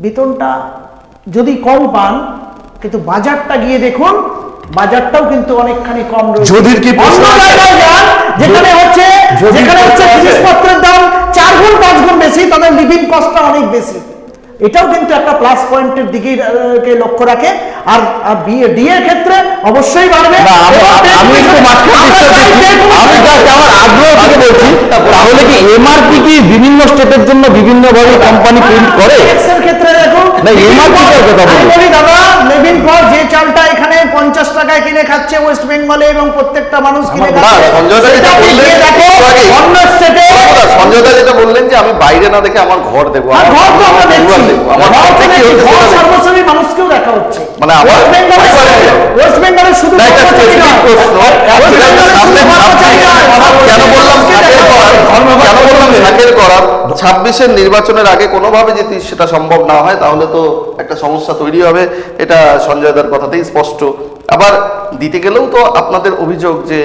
বেতনটা যদি কম পান, কিন্তু বাজারটা গিয়ে দেখুন, বাজারটাও কিন্তু অনেকখানি কম রয়েছে। যদির কি প্রশ্ন অন্য আছে? জায়গায় যান, যেখানে হচ্ছে জিনিসপত্রের দাম 4 গুণ 5 গুণ বেশি, তাদের লিভিং কস্টটা অনেক বেশি। এটাও কিন্তু একটা প্লাস পয়েন্টের দিকে লক্ষ্য রাখে। আর ডি এর ক্ষেত্রে অবশ্যই বাড়বে। না, আমি একটু মাঝখানে disturb দিচ্ছি। আমি just আমার আগ্রহ থেকে বলছি, তাহলে কি এমআরপি কি বিভিন্ন স্টেটের জন্য বিভিন্ন ভাবে কোম্পানি প্রিন্ট করে? এর ক্ষেত্রে দেখুন, না, MRP টার কথা বলি। আমি বলি দাদা, লিভিং কস্ট যে চালটা এখানে 50 টাকায় কিনে খাচ্ছে ওয়েস্ট বেঙ্গলে এবং প্রত্যেকটা মানুষ কিনে না, খাচ্ছে, সঞ্জয় দা যেটা সেটা বললেন গিয়ে দেখো একটু আগে, অন্য স্টেটে। সঞ্জয় দা যেটা বললেন যে আমি বাইরে না দেখে আমার ঘর দেখবো, আর ঘর তো আমরা দেখছি, আমার ঘর ঘর তো থেকে দেখছি, হচ্ছে ঘর সেটা দেখবো। সর্বশ্রেণীর মানুষকেও দেখা হচ্ছে। মানে আমার ওয়েস্ট বেঙ্গলের শুধু না, এটা কর্মচারী specific নয়। প্রশ্ন। ওয়েস্ট সেটা বেঙ্গলের সামনে শুধু কর্মচারী নয়, কেন বললাম ঝাঁকের করার, কেন বললাম ঝাঁকের করার? 26-এর নির্বাচনের আগে কোনোভাবে যদি সেটা সম্ভব না হয় তাহলে তো একটা সমস্যা তৈরি হবে, এটা সঞ্জয় দার কথাতেই স্পষ্ট। আবার দিতে গেলেও তো আপনাদের অভিযোগ যে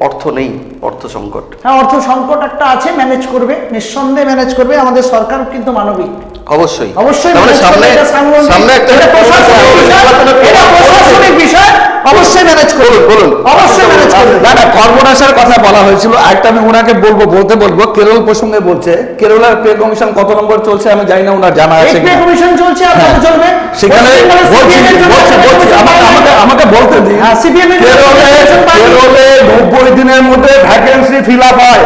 অর্থ নেই, অর্থ সংকট। হ্যাঁ, অর্থ সংকট একটা আছে, ম্যানেজ করবে, নিঃসন্দেহে ম্যানেজ করবে। আমাদের সরকার কিন্তু মানবিক, অবশ্যই অবশ্যই তাহলে manage সামনে করবে, এটা সাংগঠনিক, সামনে একটা এটা প্রশাসনিক বিষয়, এটা প্রশাসনিক বিষয়, অবশ্যই ম্যানেজ করবে, বলুন। অবশ্যই ম্যানেজ করবে। না না, কর্মনাশের কথা বলা হয়েছিল, একটা আমি ওনাকে বলবো কেরল প্রসঙ্গে বলছে, কেরলের পে কমিশন কত নম্বর চলছে আমি জানি না, ওনার জানা আছে পে কিনা। কমিশন চলছে, আপনাদের চলবে সেখানে আমাকে বলতে দিন, হ্যাঁ, CPM এর কেরলে 90 দিনের মধ্যে ভ্যাকেন্সি ফিল আপ হয়।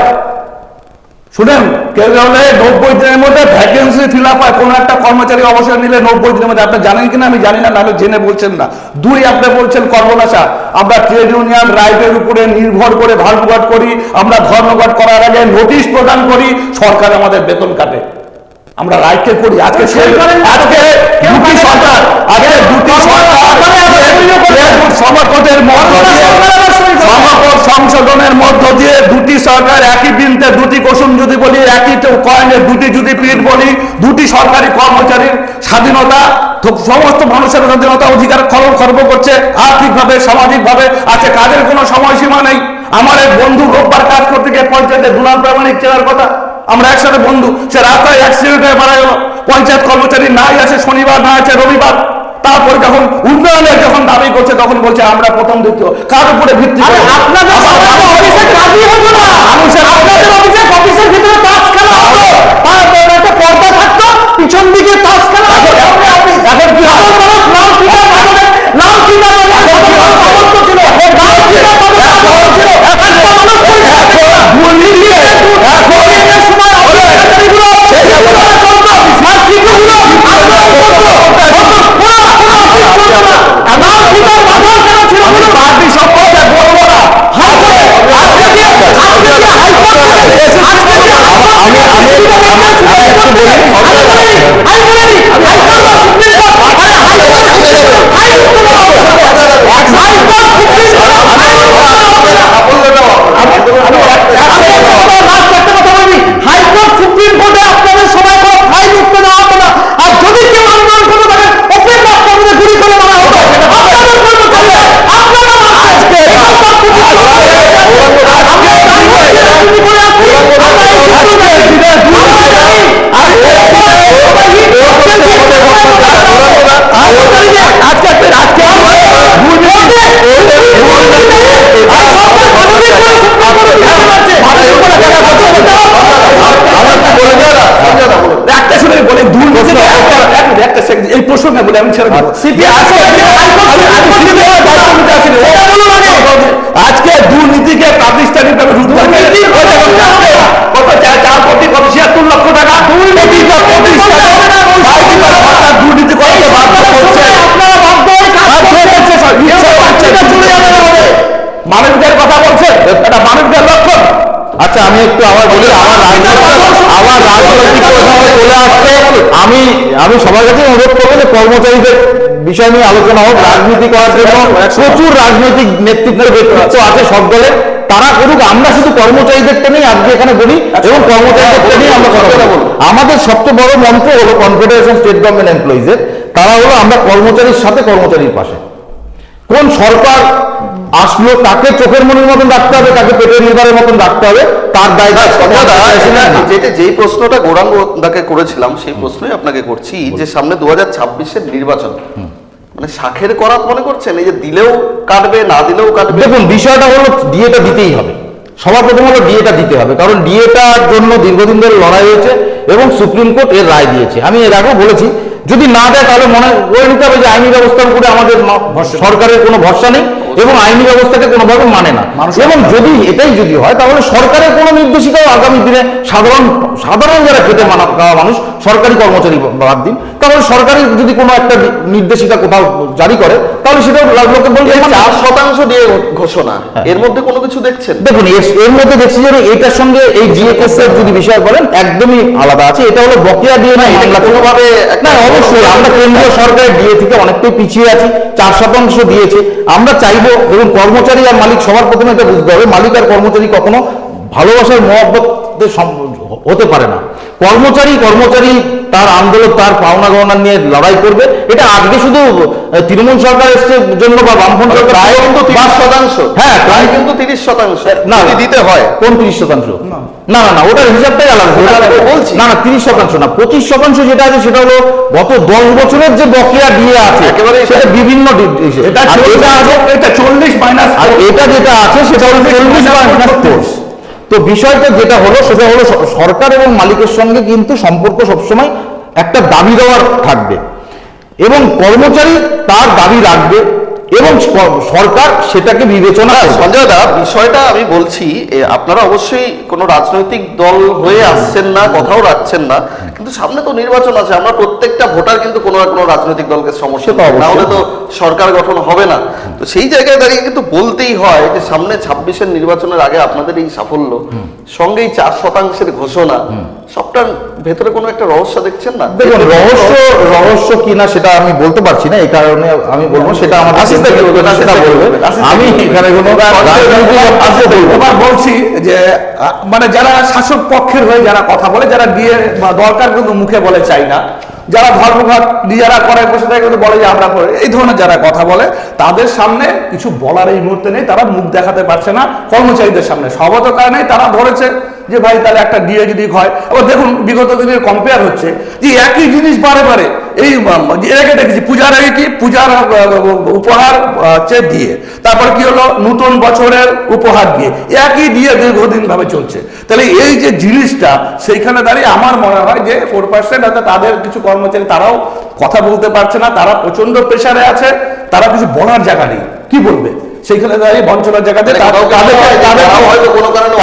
শুনেন, কেরলে 90 দিনের মধ্যে ভ্যাকেন্সি ফিল আপ হয়। কোন একটা কর্মচারী অবসর নিলে 90 দিনের মধ্যে, আপনি জানেন কিনা আমি জানি না, নাহলে জেনে বলছেন না। দুই, আপনি বলছেন কর্মনাশা। আমরা ট্রেড ইউনিয়ন রাইটের উপরে নির্ভর করে ধর্মঘট করি, আমরা ধর্মঘট করার আগে নোটিশ প্রদান করি, সরকার আমাদের বেতন কাটে। আমরা রাইটকে করি। আজকে দুটি সরকার, সমকটের মধ্য দিয়ে, সমকট সংশোধনের মধ্য দিয়ে দুটি সরকার একই বৃন্তে দুটি কুসুম যদি বলি, একই কয়েনের দুটি যদি পিঠ বলি, দুটি সরকারি কর্মচারীর স্বাধীনতা, সমস্ত মানুষের স্বাধীনতা অধিকার খর্ব করছে, আর্থিকভাবে সামাজিকভাবে। আছে কাজের কোনো সময়সীমা নেই। আমার এক বন্ধু রোববার কাজ করতে গিয়ে পঞ্চায়েতে দুলাল প্রামাণিক চেনার কথা, আমরা একসাথে বন্ধু, সে রাস্তায় অ্যাক্সিডেন্ট হয়ে মারা গেল। পঞ্চায়েত কর্মচারী নাই আছে শনিবার, না আছে রবিবার। তারপরে যখন উন্নয়নের যখন দাবি করছে তখন বলছে আমরা প্রথম দ্বিতীয়। কার উপরে ভিত্তি করে? আপনাদের অফিসে কাজই হতো না, আপনাদের অফিসের ভিতরে তাস খেলা হতো, তারপর একটা পর্দা থাকতো, পিছন দিকে তাস খেলা হতো। এখন কি হবে? লাল ফিতা বাঁধে, লাল ফিতা বাঁধে, সমস্ত ছিল, লাল ফিতা বাঁধে, ছিল একটা মানুষ হাইকোর্ট সুপ্রিম কোর্টে আপনাদের সবাই কোনো ফাইল উঠতে দেওয়া হতো না। আর যদি কেউ আন্দোলন করে তাহলে ওপেন রাস্তার গুলি করে মারা হতো। আপনাদের কর্মচারী, আপনারা আজকে এই প্রসঙ্গে বলে আমি ছেড়ে দেবো। আজকে দুর্নীতিকে প্রাতিষ্ঠানিকভাবে দুর্নীতি কত 4 কোটি 76 লক্ষ টাকা দুর্নীতি করতে বাধ্য করছে। মানবিকের কথা বলছেন, এটা মানবিকের লক্ষণ। আচ্ছা, আমি একটু আবার বলি, আমার রাজনৈতিক প্রসঙ্গে চলে আসছে। আমি সবার কাছে অনুরোধ করবো যে কর্মচারীদের বিষয় নিয়ে আলোচনা হোক। রাজনীতি করার জন্য প্রচুর রাজনৈতিক নেতৃত্বের ব্যক্তিত্ব আছে সব দলে, তারা করুক। আমরা শুধু কর্মচারীদেরটা নিয়ে আজকে এখানে বলি এবং কর্মচারীদেরটা নিয়ে আমরা কথা বলবো। আমাদের সবচেয়ে বড় মন্ত্র হলো কনফেডারেশন স্টেট গভর্নমেন্ট এমপ্লয়িজের, তারা হলো আমরা কর্মচারীর সাথে কর্মচারীর পাশে। কোন সরকার আসলো তাকে চোখের মনের মতন রাখতে হবে, তাকে পেটের লিভারের মতন রাখতে হবে, তার দায়িত্ব। যেটা যেই প্রশ্নটা গৌরাঙ্গ দাকে করেছিলাম সেই প্রশ্নই আপনাকে করছি, যে সামনে 2026-এর নির্বাচন, মানে শাখের করাত মনে করছেন, এই যে দিলেও কাটবে না দিলেও কাটবে? দেখুন, বিষয়টা হলো ডিএটা দিতেই হবে। সবার প্রথম হলো ডিএটা দিতে হবে, কারণ ডিএটার জন্য দীর্ঘদিন ধরে লড়াই হয়েছে এবং সুপ্রিম কোর্ট এর রায় দিয়েছে। আমি এর আগেও বলেছি, যদি না দেয় তাহলে মনে করে নিতে হবে যে আইনি ব্যবস্থার উপরে আমাদের সরকারের কোনো ভরসা নেই এবং আইনি ব্যবস্থাকে কোনোভাবে মানে না। এবং যদি এটাই যদি হয় তাহলে সরকারের কোনো নির্দেশিকাও আগামী দিনে সাধারণ যারা খেতে খাওয়া মানুষ, সরকারি কর্মচারী বাদ দিন, তাহলে সরকারি যদি কোনো একটা নির্দেশিকা কোথাও জারি করে তাহলে সেটা লোকে বলবে 4% দিয়ে ঘোষণা, এর মধ্যে কোনো কিছু দেখছেন? দেখুন, এর মধ্যে দেখছি যে এটার সঙ্গে এই জিএস এর যদি বিষয় বলেন একদমই আলাদা আছে। এটা হলো বকেয়া দিয়ে না, মামলা কোনোভাবে না। অবশ্যই আমরা কেন্দ্রীয় সরকারের ডিএ থেকে অনেকটাই পিছিয়ে আছি, 4% দিয়েছে। আমরা চাইবো, এবং কর্মচারী আর মালিক সবার প্রথমে এটা বুঝতে হবে, মালিক আর কর্মচারী কখনো ভালোবাসার মহব্বতের হতে পারে না। কর্মচারী তার আন্দোলন, তার পাওনা গণনা নিয়ে লড়াই করবে। এটা আজকে শুধু তৃণমূল সরকার এসছে জন্য বা বামফ্রন্ট সরকার, প্রায় কিন্তু 30%। হ্যাঁ, প্রায় কিন্তু 30% না দিতে হয়। কোন 30%? না, ওটার হিসাবটাই আলাদা। বলছি না, 30% না, 25% যেটা আছে সেটা হলো গত 10 বছরের যে বকেয়া দিয়ে আছে, একেবারে সেটা বিভিন্ন এটা 40 মাইনাস, আর এটা যেটা আছে সেটা হলো 40 মাইনাস 4। তো বিষয়টা যেটা হলো সেটা হলো সরকার এবং মালিকের সঙ্গে কিন্তু সম্পর্ক সবসময় একটা দাবি দেওয়ার থাকবে এবং কর্মচারী তার দাবি রাখবে এবং সরকার সেটাকে বিবেচনা করবে। সঞ্জয় দা, বিষয়টা আমি বলছি, আপনারা অবশ্যই কোনো রাজনৈতিক দল হয়ে আসছেন না, কথাও রাখছেন না, কিন্তু সামনে তো নির্বাচন আছে। আমরা প্রত্যেকটা ভোটার কিন্তু কোনো না কোনো রাজনৈতিক দলকে সমস্যা, না হলে তো সরকার গঠন হবে না। তো সেই জায়গায় দাঁড়িয়ে কিন্তু বলতেই হয় যে সামনে 26-এর নির্বাচনের আগে আপনাদের এই সাফল্য, সঙ্গে এই 4% ঘোষণা, সবটার ভেতরে কোনো একটা রহস্য দেখছেন না? দেখুন, রহস্য কিনা সেটা আমি বলতে পারছি না, এই কারণে আমি বলবো সেটা আমাদের আমি এখানে কোনো এবার বলছি যে মানে যারা শাসক পক্ষের হয়ে যারা কথা বলে, যারা দিয়ে দরকার কিন্তু মুখে বলে চাই না, যারা ধর্মঘট যারা করে বসে থাকে কিন্তু বলে যে আমরা করে, এই ধরনের যারা কথা বলে তাদের সামনে কিছু বলার এই মুহূর্তে নেই। তারা মুখ দেখাতে পারছে না কর্মচারীদের সামনে, সবত কারণে তারা ধরেছে যে ভাই তাহলে একটা ডিএ যদি হয়। আবার দেখুন, বিগত দিনের কম্পেয়ার হচ্ছে যে একই জিনিস বারে এই এর আগে দেখেছি পূজার আগে কি পূজার উপহার দিয়ে, তারপর কি হলো নতুন বছরের উপহার দিয়ে, একই দিয়ে দীর্ঘদিন ভাবে চলছে। তাহলে এই যে জিনিসটা, সেইখানে দাঁড়িয়ে আমার মনে হয় যে 4% হয়তো তাদের কিছু কর্মচারী তারাও কথা বলতে পারছে না, তারা প্রচন্ড প্রেসারে আছে, তারা কিছু বলার জায়গা নেই, কি বলবে সেইখানে দাঁড়িয়ে বঞ্চনার জায়গাতে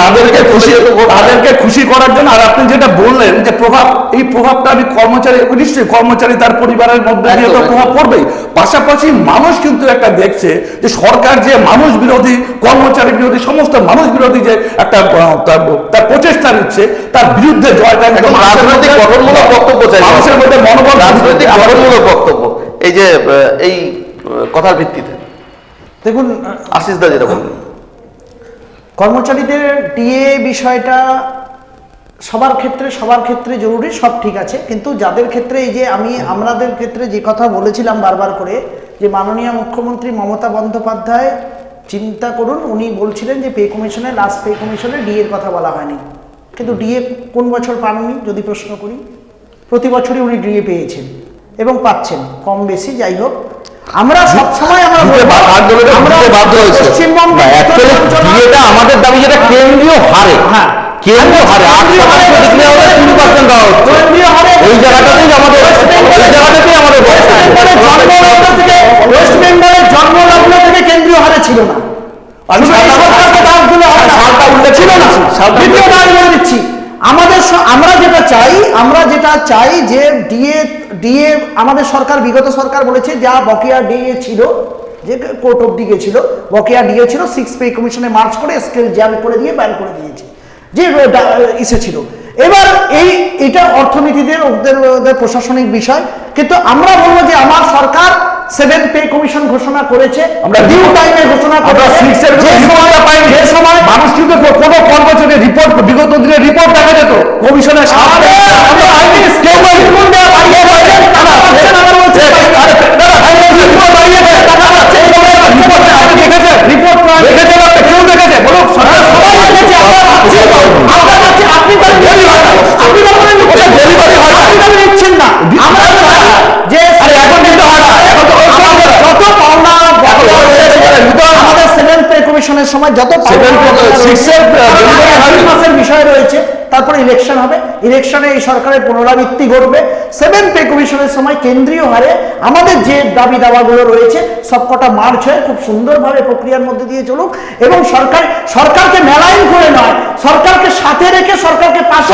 তাদেরকে খুশি করার জন্য। আর আপনি যেটা বললেন যে প্রভাব, এই প্রভাবটা আমি কর্মচারী, নিশ্চয়ই কর্মচারী তার পরিবারের মধ্যে দিয়ে তো প্রভাব পড়বেই, পাশাপাশি মানুষ কিন্তু একটা দেখছে যে সরকার যে মানুষ বিরোধী, কর্মচারী বিরোধী, সমস্ত মানুষ বিরোধী যে একটা তার প্রচেষ্টা নিচ্ছে, তার বিরুদ্ধে জয়টা রাজনৈতিক গঠনমূলক বক্তব্য চাই, মানুষের মধ্যে মনোবল, রাজনৈতিক গঠনমূলক বক্তব্য, এই যে এই কথার ভিত্তিতে। দেখুন, আশিস দা যেটা বললেন, কর্মচারীদের ডিএ বিষয়টা সবার ক্ষেত্রে জরুরি, সব ঠিক আছে, কিন্তু যাদের ক্ষেত্রে এই যে আমাদের ক্ষেত্রে যে কথা বলেছিলাম বারবার করে, যে মাননীয় মুখ্যমন্ত্রী মমতা বন্দ্যোপাধ্যায় চিন্তা করুন, উনি বলছিলেন যে লাস্ট পে কমিশনে ডিএর কথা বলা হয়নি, কিন্তু ডিএ কোন বছর পাননি যদি প্রশ্ন করি? প্রতি বছরই উনি ডিএ পেয়েছেন এবং পাচ্ছেন, কম বেশি যাই হোক। আমরা সবসময় পশ্চিমবঙ্গে আমাদের দাবি যেটা কেন্দ্রীয় হারে, হ্যাঁ কেন্দ্রীয় হারে 8% দেখলে হবে, 3% দেওয়া হচ্ছে, এই জায়গাটাতেই আমাদের ওয়েস্ট বেঙ্গলের জন্মলগ্ন থেকে কেন্দ্রীয় হারে ছিল না, ছিল না। দিচ্ছি আমরা যেটা চাই যে ডিএ আমাদের সরকার, বিগত সরকার বলেছে যা বকেয়া ডিএ ছিল, যে কোর্ট অব্দি গেছিল, বকেয়া ডিএ ছিল, 6 পে কমিশনে মার্চ করে স্কেল জ্যাম করে দিয়ে ব্যান করে দিয়েছে, যে ইসে ছিল। এবার এটা অর্থনীতিদের ওদের প্রশাসনিক বিষয়, কিন্তু আমরা বলবো যে আমার সরকার 7 পে কমিশন ঘোষণা করেছে, আমরা ডিউ টাইমে ঘোষণা করেছে, যে সময় মানুষ কিন্তু কোনো কর্মচারীর রিপোর্ট, বিগত দিনের রিপোর্ট দেখা যেত কমিশনের সামনে, ইলেকশনে এই সরকারের পুনরাবৃত্তি ঘটবে। 7 পে কমিশনের সময় কেন্দ্রীয় হারে আমাদের যে দাবি দাওয়াগুলো রয়েছে সবকটা মার্চ হয়ে খুব সুন্দরভাবে প্রক্রিয়ার মধ্যে দিয়ে চলুক, এবং সরকারকে মেলাইন করে নয়, সরকারকে সাথে রেখে সরকারকে পাশে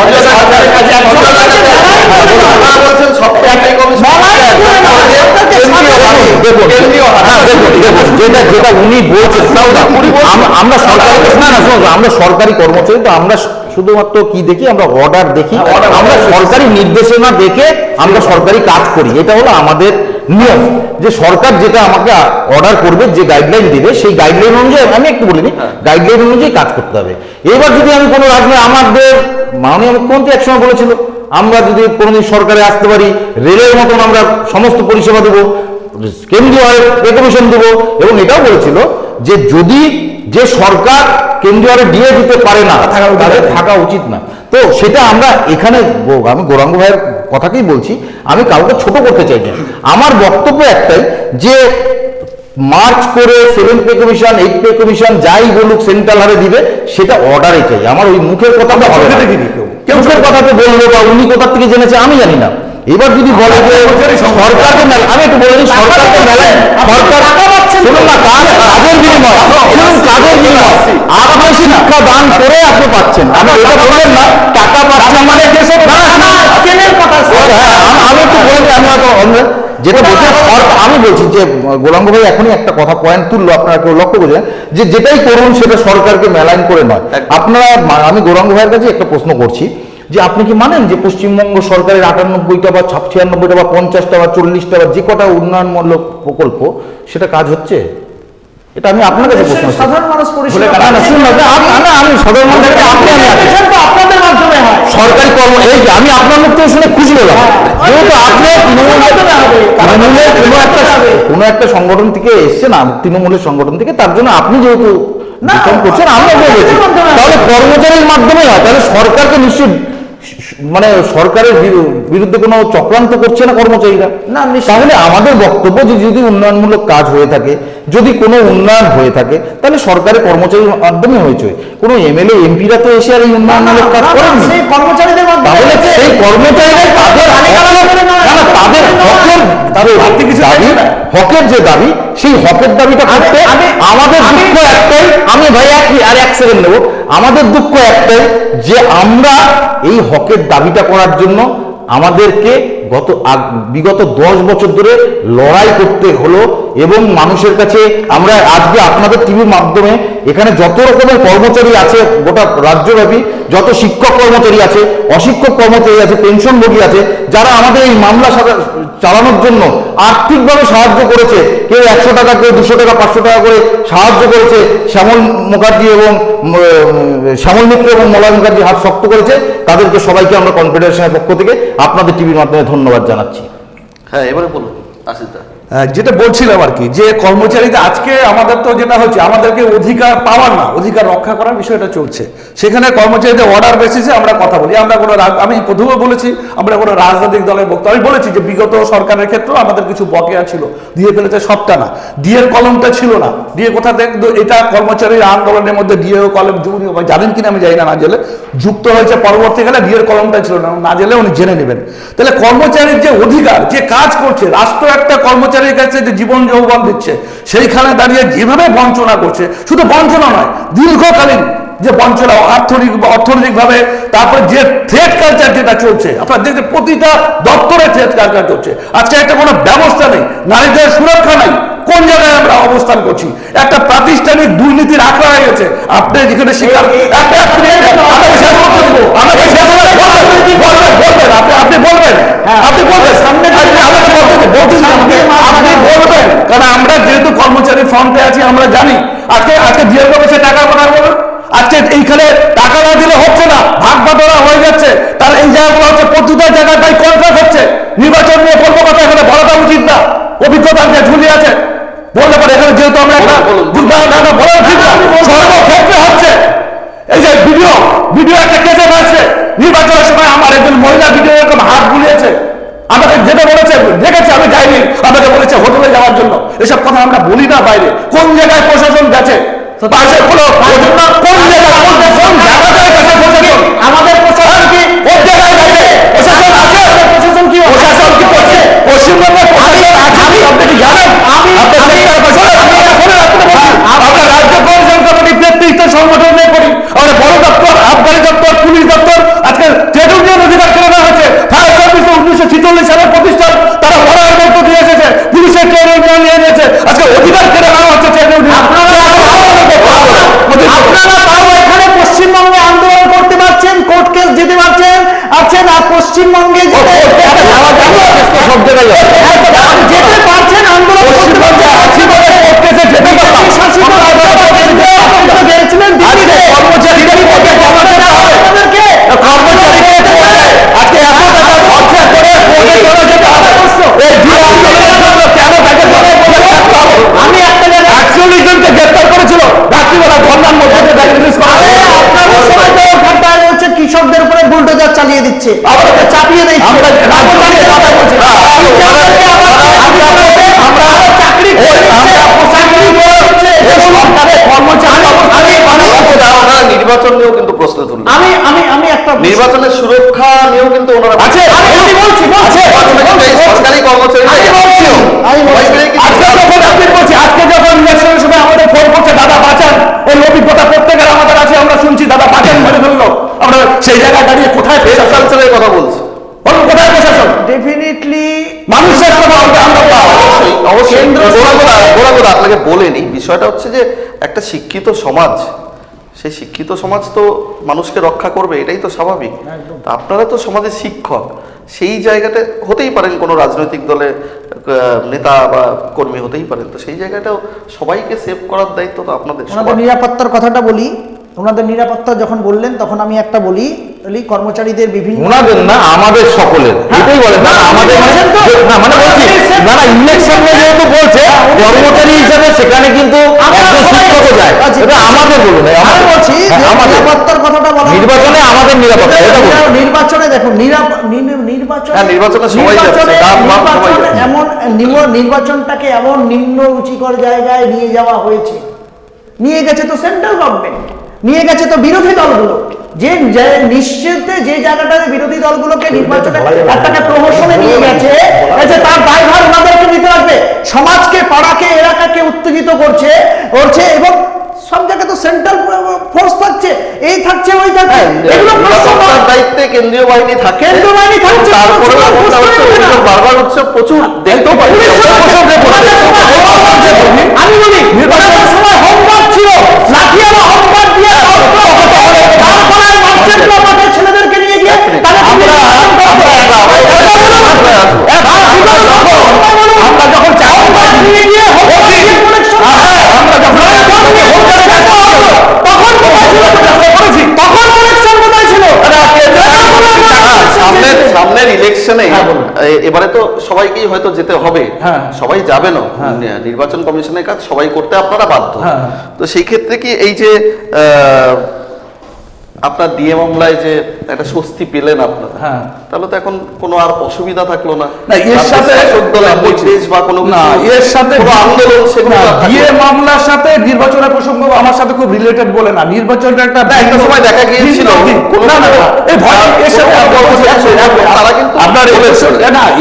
যেটা উনি বলছেন আমরা সরকারি কর্মচারী, তো আমরা শুধুমাত্র কি দেখি, আমরা অর্ডার দেখি, আমরা সরকারি নির্দেশনা দেখে আমরা সরকারি কাজ করি। এটা হলো আমাদের নিয়ম, যে সরকার যেটা আমাকে অর্ডার করবে, যে গাইডলাইন দেবে, সেই গাইডলাইন অনুযায়ী, আমি একটু বলিনি, গাইডলাইন অনুযায়ী কাজ করতে হবে। এবার যদি আমি কোনো আমাদের মাননীয় মুখ্যমন্ত্রী একসময় বলেছিল, আমরা যদি কোনোদিন সরকারে আসতে পারি, রেলের মতন আমরা সমস্ত পরিষেবা দেবো, কেন্দ্রীয় পে কমিশন দেবো, এবং এটাও বলেছিল যে যদি যে সরকার কেন্দ্রীয় ডিএ দিতে পারে না তাদের থাকা উচিত না। তো সেটা আমরা এখানে, আমি গৌরাঙ্গ ভাইয়ের কথাকেই বলছি, আমি কাউকে ছোট করতে চাই না। আমার বক্তব্য একটাই, যে মার্চ করে 7 পে কমিশন 8 পে কমিশন যাই বলুক সেন্ট্রাল হারে দিবে, সেটা অর্ডারে চাই। আমার ওই মুখের কথাটা হবে না, মুখের কথাতে বললো বা উনি কোথা থেকে জেনেছে আমি জানি না। এবার যদি বলে যে সরকারকে মেলা, আমি একটু বলে দিই, সরকারকে মেলায় শুনুন না, কাজের বিনিময়, কাজের বিনিময় আপনি শিক্ষা দান করে আপনি পাচ্ছেন, আমি এটা বললেন না টাকা পাচ্ছেন মানে আমি একটু বলে দিই, আমি হয়তো যেটা বলছি, আমি বলছি যে গৌরাঙ্গ ভাই এখনই একটা কথা পয়েন্ট তুললো, আপনারা কেউ লক্ষ্য করছেন, যে যেটাই করুন সেটা সরকারকে মেলাইন করে নয়। আপনারা, আমি গৌরাঙ্গ ভাইয়ের কাছে একটা প্রশ্ন করছি, যে আপনি কি মানেন যে পশ্চিমবঙ্গ সরকারের 98টা বা 96টা বা 50টা বা 40টা বা যে কটা উন্নয়নমূলক প্রকল্প সেটা কাজ হচ্ছে? এটা আমি আপনার কাছে প্রশ্ন করছি। সাধারণ মানুষ পরিষেবা আমি সাধারণ মানুষকে আপনাদের মাধ্যমে হয় সরকারি কর্ম, এই যে আমি আপনার মুখ থেকে শুনে খুশি হলাম, যেহেতু আপনি কোনো একটা সংগঠন থেকে এসছেন, তৃণমূলের সংগঠন থেকে, তার জন্য আপনি যেহেতু করছেন, আমরা বলেছি তাহলে কর্মচারীর মাধ্যমে হয়, তাহলে সরকারকে নিশ্চয়ই, মানে সরকারের বিরুদ্ধে কোনো চক্রান্ত করছে না কর্মচারীরা না। তাহলে আমাদের বক্তব্য, যে যদি উন্নয়নমূলক কাজ হয়ে থাকে, যদি কোনো উন্নয়ন হয়ে থাকে, তাহলে সরকারি কর্মচারীর মাধ্যমে হয়েছে। কোনো এমএলএ এমপিরা তো এসে আর এই উন্নয়নমূলক কাজ করেননি, সেই কর্মচারীদের মাধ্যমে, তাহলে সেই কর্মচারীরা তাদের হকের যে দাবি, সেই হকের দাবিটা করতে আমাদের দুঃখ একটাই, আমি ভাই এক সেকেন্ড নেব, আমাদের দুঃখ একটাই যে আমরা এই হকের দাবিটা করার জন্য আমাদেরকে বিগত 10 বছর ধরে লড়াই করতে হলো, এবং মানুষের কাছে আমরা আজকে আপনাদের টিভির মাধ্যমে এখানে যত রকমের কর্মচারী আছে গোটা রাজ্যব্যাপী, যত শিক্ষক কর্মচারী আছে, অশিক্ষক কর্মচারী আছে, পেনশনভোগী আছে, যারা আমাদের এই মামলা চালানোর জন্য আর্থিকভাবে সাহায্য করেছে, কেউ 100 টাকা, কেউ 200 টাকা, 500 টাকা করে সাহায্য করেছে, শ্যামল মুখার্জি এবং শ্যামল মিত্র এবং মলয় মুখার্জি হাত শক্ত করেছে, তাদেরকে সবাইকে আমরা কনফেডারেশনের পক্ষ থেকে আপনাদের টিভির মাধ্যমে ধন্যবাদ জানাচ্ছি। হ্যাঁ, এবারে বলুন আশিস দা। যেটা বলছিলাম আর কি, যে কর্মচারীদের আজকে আমাদের তো যেটা হচ্ছে, আমাদেরকে অধিকার পাওয়ার না, অধিকার রক্ষা করার বিষয়টা চলছে, সেখানে কর্মচারীদের অর্ডার বেসিসে আমরা কথা বলি। আমরা কোনো, আমি প্রথমে বলেছি আমরা কোনো রাজনৈতিক দলের বক্তব্য, আমি বলেছি যে বিগত সরকারের ক্ষেত্রেও আমাদের কিছু বকেয়া ছিল, দিয়ে ফেলেছে সবটা না, ডিএর কলমটা ছিল না, ডিএ কোথা থেকে, এটা কর্মচারীর আন্দোলনের মধ্যে ডিএ কলম জানেন কিনা আমি জানি না, না জেলে যুক্ত হয়েছে পরবর্তীকালে, ডিএর কলমটা ছিল না, না জেলে উনি জেনে নেবেন। তাহলে কর্মচারীর যে অধিকার, যে কাজ করছে রাষ্ট্র, একটা কর্মচারী কাছে যে জীবন যৌবন দিচ্ছে, সেইখানে দাঁড়িয়ে যেভাবে বঞ্চনা করছে, শুধু বঞ্চনা নয়, দীর্ঘকালীন যে বঞ্চনা অর্থনৈতিকভাবে, তারপর যে থ্রেট কালচার যেটা চলছে, আপনার দেখতে প্রতিটা দপ্তরে থ্রেট কালচার চলছে। আজকে একটা কোনো ব্যবস্থা নেই, নারীদের সুরক্ষা নেই, কোন জায়গায় আমরা অবস্থান করছি, একটা প্রাতিষ্ঠানিক দুর্নীতির আঁকড়া হয়ে গেছে। আপনি যেখানে শিকার, আপনি বলবেন সামনে, আপনি বলবেন, কারণ আমরা যেহেতু কর্মচারী ফ্রন্টে আছি, আমরা জানি আজকে ডিএর অফিসে টাকা পাঠার বলুন, আজকে এইখানে টাকা না দিলে হচ্ছে না, ভাগ বাটোয়ারা হয়ে যাচ্ছে, তার এই জায়গাগুলো হচ্ছে প্রতিটা জায়গাটাই কন্ট্রাক্ট হচ্ছে। নির্বাচন নিয়ে বলবো কথা এখানে বলাটা উচিত না, অভিজ্ঞতা ঝুলিয়ে আছে, বলতে পারে এখানে, যেহেতু আমরা বলা উচিত না, সর্বক্ষেত্রে হচ্ছে। এই যে ভিডিও একটা কেসে আসছে, নির্বাচনের সময় আমার একজন মহিলা ভিডিও এরকম হাত বুলিয়েছে, আমাকে যেটা বলেছে দেখেছে, আমি যাইনি, আমাকে বলেছে হোটেলে যাওয়ার জন্য। এসব কথা আমরা বলি না বাইরে, কোন জায়গায় প্রশাসন গেছে, আমাদের প্রশাসন কি কোন জায়গায় পশ্চিমবঙ্গ নিয়ে নিয়েছে, আজকে অধিকার কেড়ে নেওয়া হচ্ছে। আপনারা তাও এখানে পশ্চিমবঙ্গে আন্দোলন করতে পারছেন, কোর্ট কেস যেতে পারছেন আছেন, আর পশ্চিমবঙ্গে সব জায়গায় যেতে পারছেন, আন্দোলন করতে পারছেন। আমি একটা জায়গায় 41 জনকে গ্রেফতার করেছিল রাত্রিবেলা ধর্নার মধ্যে হচ্ছে কৃষকদের উপরে বুলডোজার চালিয়ে দিচ্ছে, চাপিয়ে দিচ্ছে। নির্বাচন নিয়েও কিন্তু প্রশ্ন তুললেন। আমি আমি আমি একটা নির্বাচনের সুরক্ষা নিয়েও কিন্তু ওনারা আছে, আমি বলছি সরকারি কর্মচারী আজকে যখন ইলেকশনের সময় আমাদের ফোন করছে দাদা বাঁচান, এই অভিজ্ঞতা প্রত্যেকের আমাদের আছে, আমরা শুনছি দাদা বাঁচান মেরে ফেললো, আমরা সেই জায়গায় দাঁড়িয়ে কোথায় কালচারের কথা বলছি, কোথায় প্রশাসন? ডেফিনেটলি মানুষের অবশ্যই আপনাকে বলেনি। বিষয়টা হচ্ছে যে একটা শিক্ষিত সমাজ, সেই শিক্ষিত সমাজ তো মানুষকে রক্ষা করবে, এটাই তো স্বাভাবিক। তা আপনারা তো সমাজের শিক্ষক, সেই জায়গাটা হতেই পারেন কোনো রাজনৈতিক দলে নেতা বা কর্মী হতেই পারেন, তো সেই জায়গাটাও সবাইকে সেভ করার দায়িত্ব তো আপনাদের। ওনাদের নিরাপত্তার কথাটা বলি, ওনাদের নিরাপত্তা যখন বললেন তখন আমি একটা বলি, কর্মচারীদের বিভিন্ন ওনাদের না আমাদের সকলের, এটাই বলেন না আমাদের মানে বলছি না না ইলেকশন যেহেতু বলছে কর্মচারী হিসেবে সেখানে কিন্তু একজন শিক্ষকও যায়, এটা আমাদের বলুন। আমি বলছি নিরাপত্তার কথাটা বলা, নির্বাচনে আমাদের নিরাপত্তা, নির্বাচনে দেখুন নির্বাচন নির্বাচনে সবাই যাচ্ছে, এমন নির্বাচনটাকে এমন নিম্ন রুচিকর জায়গায় নিয়ে যাওয়া হয়েছে, নিয়ে গেছে তো সেন্ট্রাল গভর্নমেন্ট, নিয়ে গেছে তো বিরোধী দলগুলো, যে নিশ্চিতে যে জায়গাটায় বিরোধী দলগুলোকে নির্বাচনে একটা প্রহসনে নিয়ে গেছে, তার দায়ভার ওনাদেরকে নিতে হবে। সমাজকে, পাড়াকে, এলাকাকে উত্তেজিত করছে এবং সব জায়গায় তো সেন্ট্রাল ফোর্স থাকছে, এই থাকছে ওই থাকছে, এগুলো দায়িত্বে কেন্দ্রীয় বাহিনী থাকে, কেন্দ্রীয় বাহিনী থাকছে, বারবার হচ্ছে প্রচুর দেখতে পাই। আমি বলি নির্বাচনের সময় হোমওয়ার্ক ছিল, লাঠিয়ালা হোমওয়ার্ক দিয়ে ছেলেদেরকে নিয়ে গিয়ে আমরা যখন নিয়ে গিয়ে সামনের ইলেকশনে এবারে তো সবাইকেই হয়তো যেতে হবে, সবাই যাবে না, নির্বাচন কমিশনের কাজ সবাই করতে আপনারা বাধ্য। তো সেই ক্ষেত্রে কি এই যে আপনার ডিএ মামলায় যে একটা স্বস্তি পেলেন আপনারা, তাহলে তো এখন কোনো আর অসুবিধা থাকলো না, এর সাথে বা কোনো এর সাথে আন্দোলন সেগুলো ডিএ মামলার সাথে নির্বাচনের প্রসঙ্গ আমার সাথে খুব রিলেটেড বলে না, নির্বাচনটা একটা সময় দেখা গিয়েছিল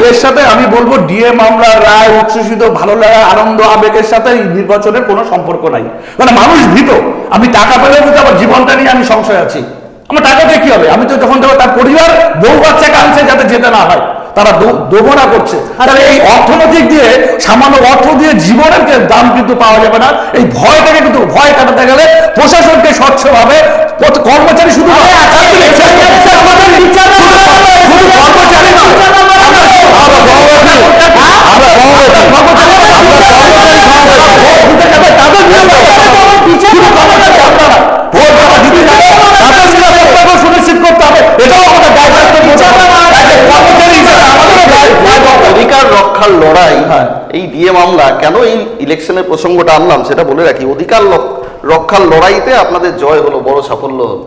এর সাথে আমি বলবো ডিএ মামলার রায় উচ্ছ্বসিত ভালো লাগা আনন্দ আবেগের সাথে নির্বাচনের কোনো সম্পর্ক নাই। মানে মানুষ ভীত, আমি টাকা পেলে কিন্তু আমার জীবনটা নিয়ে আমি সংশয় আছি, আমার টাকা দিয়ে কি হবে, আমি তো যখন দেবো তার পরিবার বউ বাচ্চাকে আনছে যাতে যেতে না হয়, তারা দোমনা করছে। তাহলে এই অর্থনৈতিক দিয়ে সামান্য অর্থ দিয়ে জীবনের দাম কিন্তু পাওয়া যাবে না। এই ভয়টাকে কিন্তু ভয় কাটাতে গেলে প্রশাসনকে স্বচ্ছভাবে কর্মচারী শুধু সুনিশ্চিত করতে হবে, এটাও আমাদের অধিকার রক্ষার লড়াই। এই ডিএ মামলা কেন এই ইলেকশনের প্রসঙ্গটা আনলাম সেটা বলে রাখি, অধিকার রক্ষার লড়াইতে আপনাদের জয় হলো, বড় সাফল্য হলো,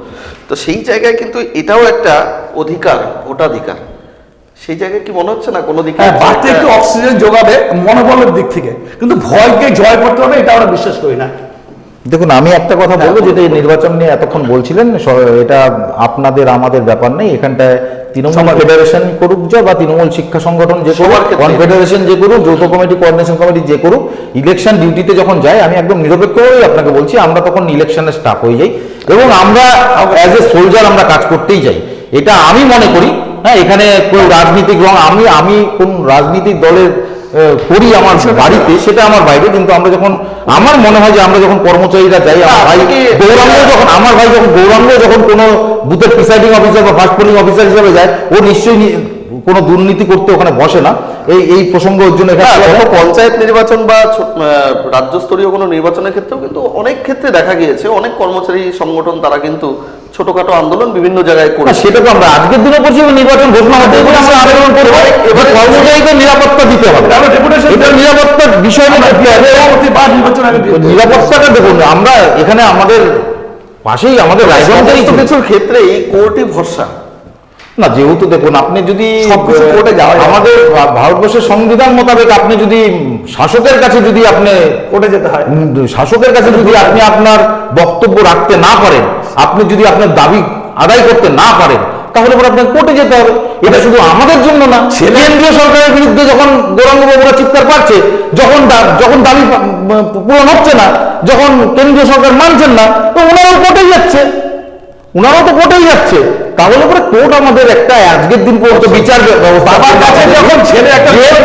তো সেই জায়গায় কিন্তু এটাও একটা অধিকার, ভোটাধিকার, সেই জায়গায় কি মনে হচ্ছে না কোনো দিকে বাড়তি একটু অক্সিজেন যোগাবে মনোবলের দিক থেকে, কিন্তু ভয়কে জয় করতে হবে এটা আমরা বিশ্বাস করি না। দেখুন আমি একটা কথা বলবো, যেটা এই নির্বাচন নিয়ে এতক্ষণ বলছিলেন, এটা আপনাদের আমাদের ব্যাপার নেই, এখানটায় তৃণমূল ফেডারেশন করুক যা বা তৃণমূল শিক্ষা সংগঠন যে করুক, কনফেডারেশন যে করুক, যৌথ কমিটি, কোঅর্ডিনেশন কমিটি যে করুক, ইলেকশন ডিউটিতে যখন যায় আমি একদম নিরপেক্ষভাবেই আপনাকে বলছি, আমরা তখন ইলেকশনের স্টাফ হয়ে যাই এবং আমরা অ্যাজ এ সোলজার আমরা কাজ করতেই যাই, এটা আমি মনে করি। হ্যাঁ, এখানে কোন রাজনীতিক রং আমি কোন রাজনৈতিক দলের করি আমার বাড়িতে, সেটা আমার বাইরে। কিন্তু আমরা যখন, আমার মনে হয় যে আমরা যখন কর্মচারীরা যাই, আমার ভাই গৌরাঙ্গ যখন, আমার ভাই যখন গৌরাঙ্গ যখন কোনো বুথের প্রিসাইডিং অফিসার বা ফার্স্ট পোলিং অফিসার হিসেবে যায়, ও নিশ্চয়ই কোনো দুর্নীতি করতে ওখানে বসে না। এই প্রসঙ্গ ওর জন্য এখানে কোনো পঞ্চায়েত নির্বাচন বা রাজ্যস্তরীয় কোনো নির্বাচনের ক্ষেত্রেও কিন্তু অনেক ক্ষেত্রে দেখা গিয়েছে অনেক কর্মচারী সংগঠন তারা কিন্তু ছোটখাটো আন্দোলন বিভিন্ন জায়গায় করে। না, সেটা তো আমরা আজকের দিনে বলছি নির্বাচন ঘোষণা হতে হবে, আমরা আবেদন করবো। এবার কর্মচারীদের নিরাপত্তা দিতে হবে, এটা নিরাপত্তার বিষয় দেখতে হবে। নিরাপত্তাটা দেখুন, আমরা এখানে আমাদের পাশেই আমাদের রায়গঞ্জেই সমস্ত কিছুর ক্ষেত্রেই কোর্টই ভরসা না। যেহেতু দেখুন, আপনি যদি সবকিছু কোর্টে যাওয়া যায়। আমাদের ভারতবর্ষের সংবিধান মোতাবেক আপনি যদি শাসকের কাছে যদি আপনি কোর্টে যেতে হয়, শাসকের কাছে যদি আপনি আপনার বক্তব্য রাখতে না পারেন, আপনি যদি আপনার দাবি আদায় করতে না পারেন, তাহলে পরে আপনাকে কোর্টে যেতে হবে। এটা শুধু আমাদের জন্য না, কেন্দ্রীয় সরকারের বিরুদ্ধে যখন গৌরাঙ্গবাবুরা চিৎকার পাচ্ছে, যখন দাবি পূরণ হচ্ছে না, যখন কেন্দ্রীয় সরকার মানছেন না, তো ওনারাও কোর্টেই যাচ্ছে, ওনারাও তো কোর্টেই যাচ্ছে। তাহলে পরে কোর্ট আমাদের একটা আজকের দিন পর্যন্ত বিচার ব্যবস্থা, যখন ছেলে একটা বিচার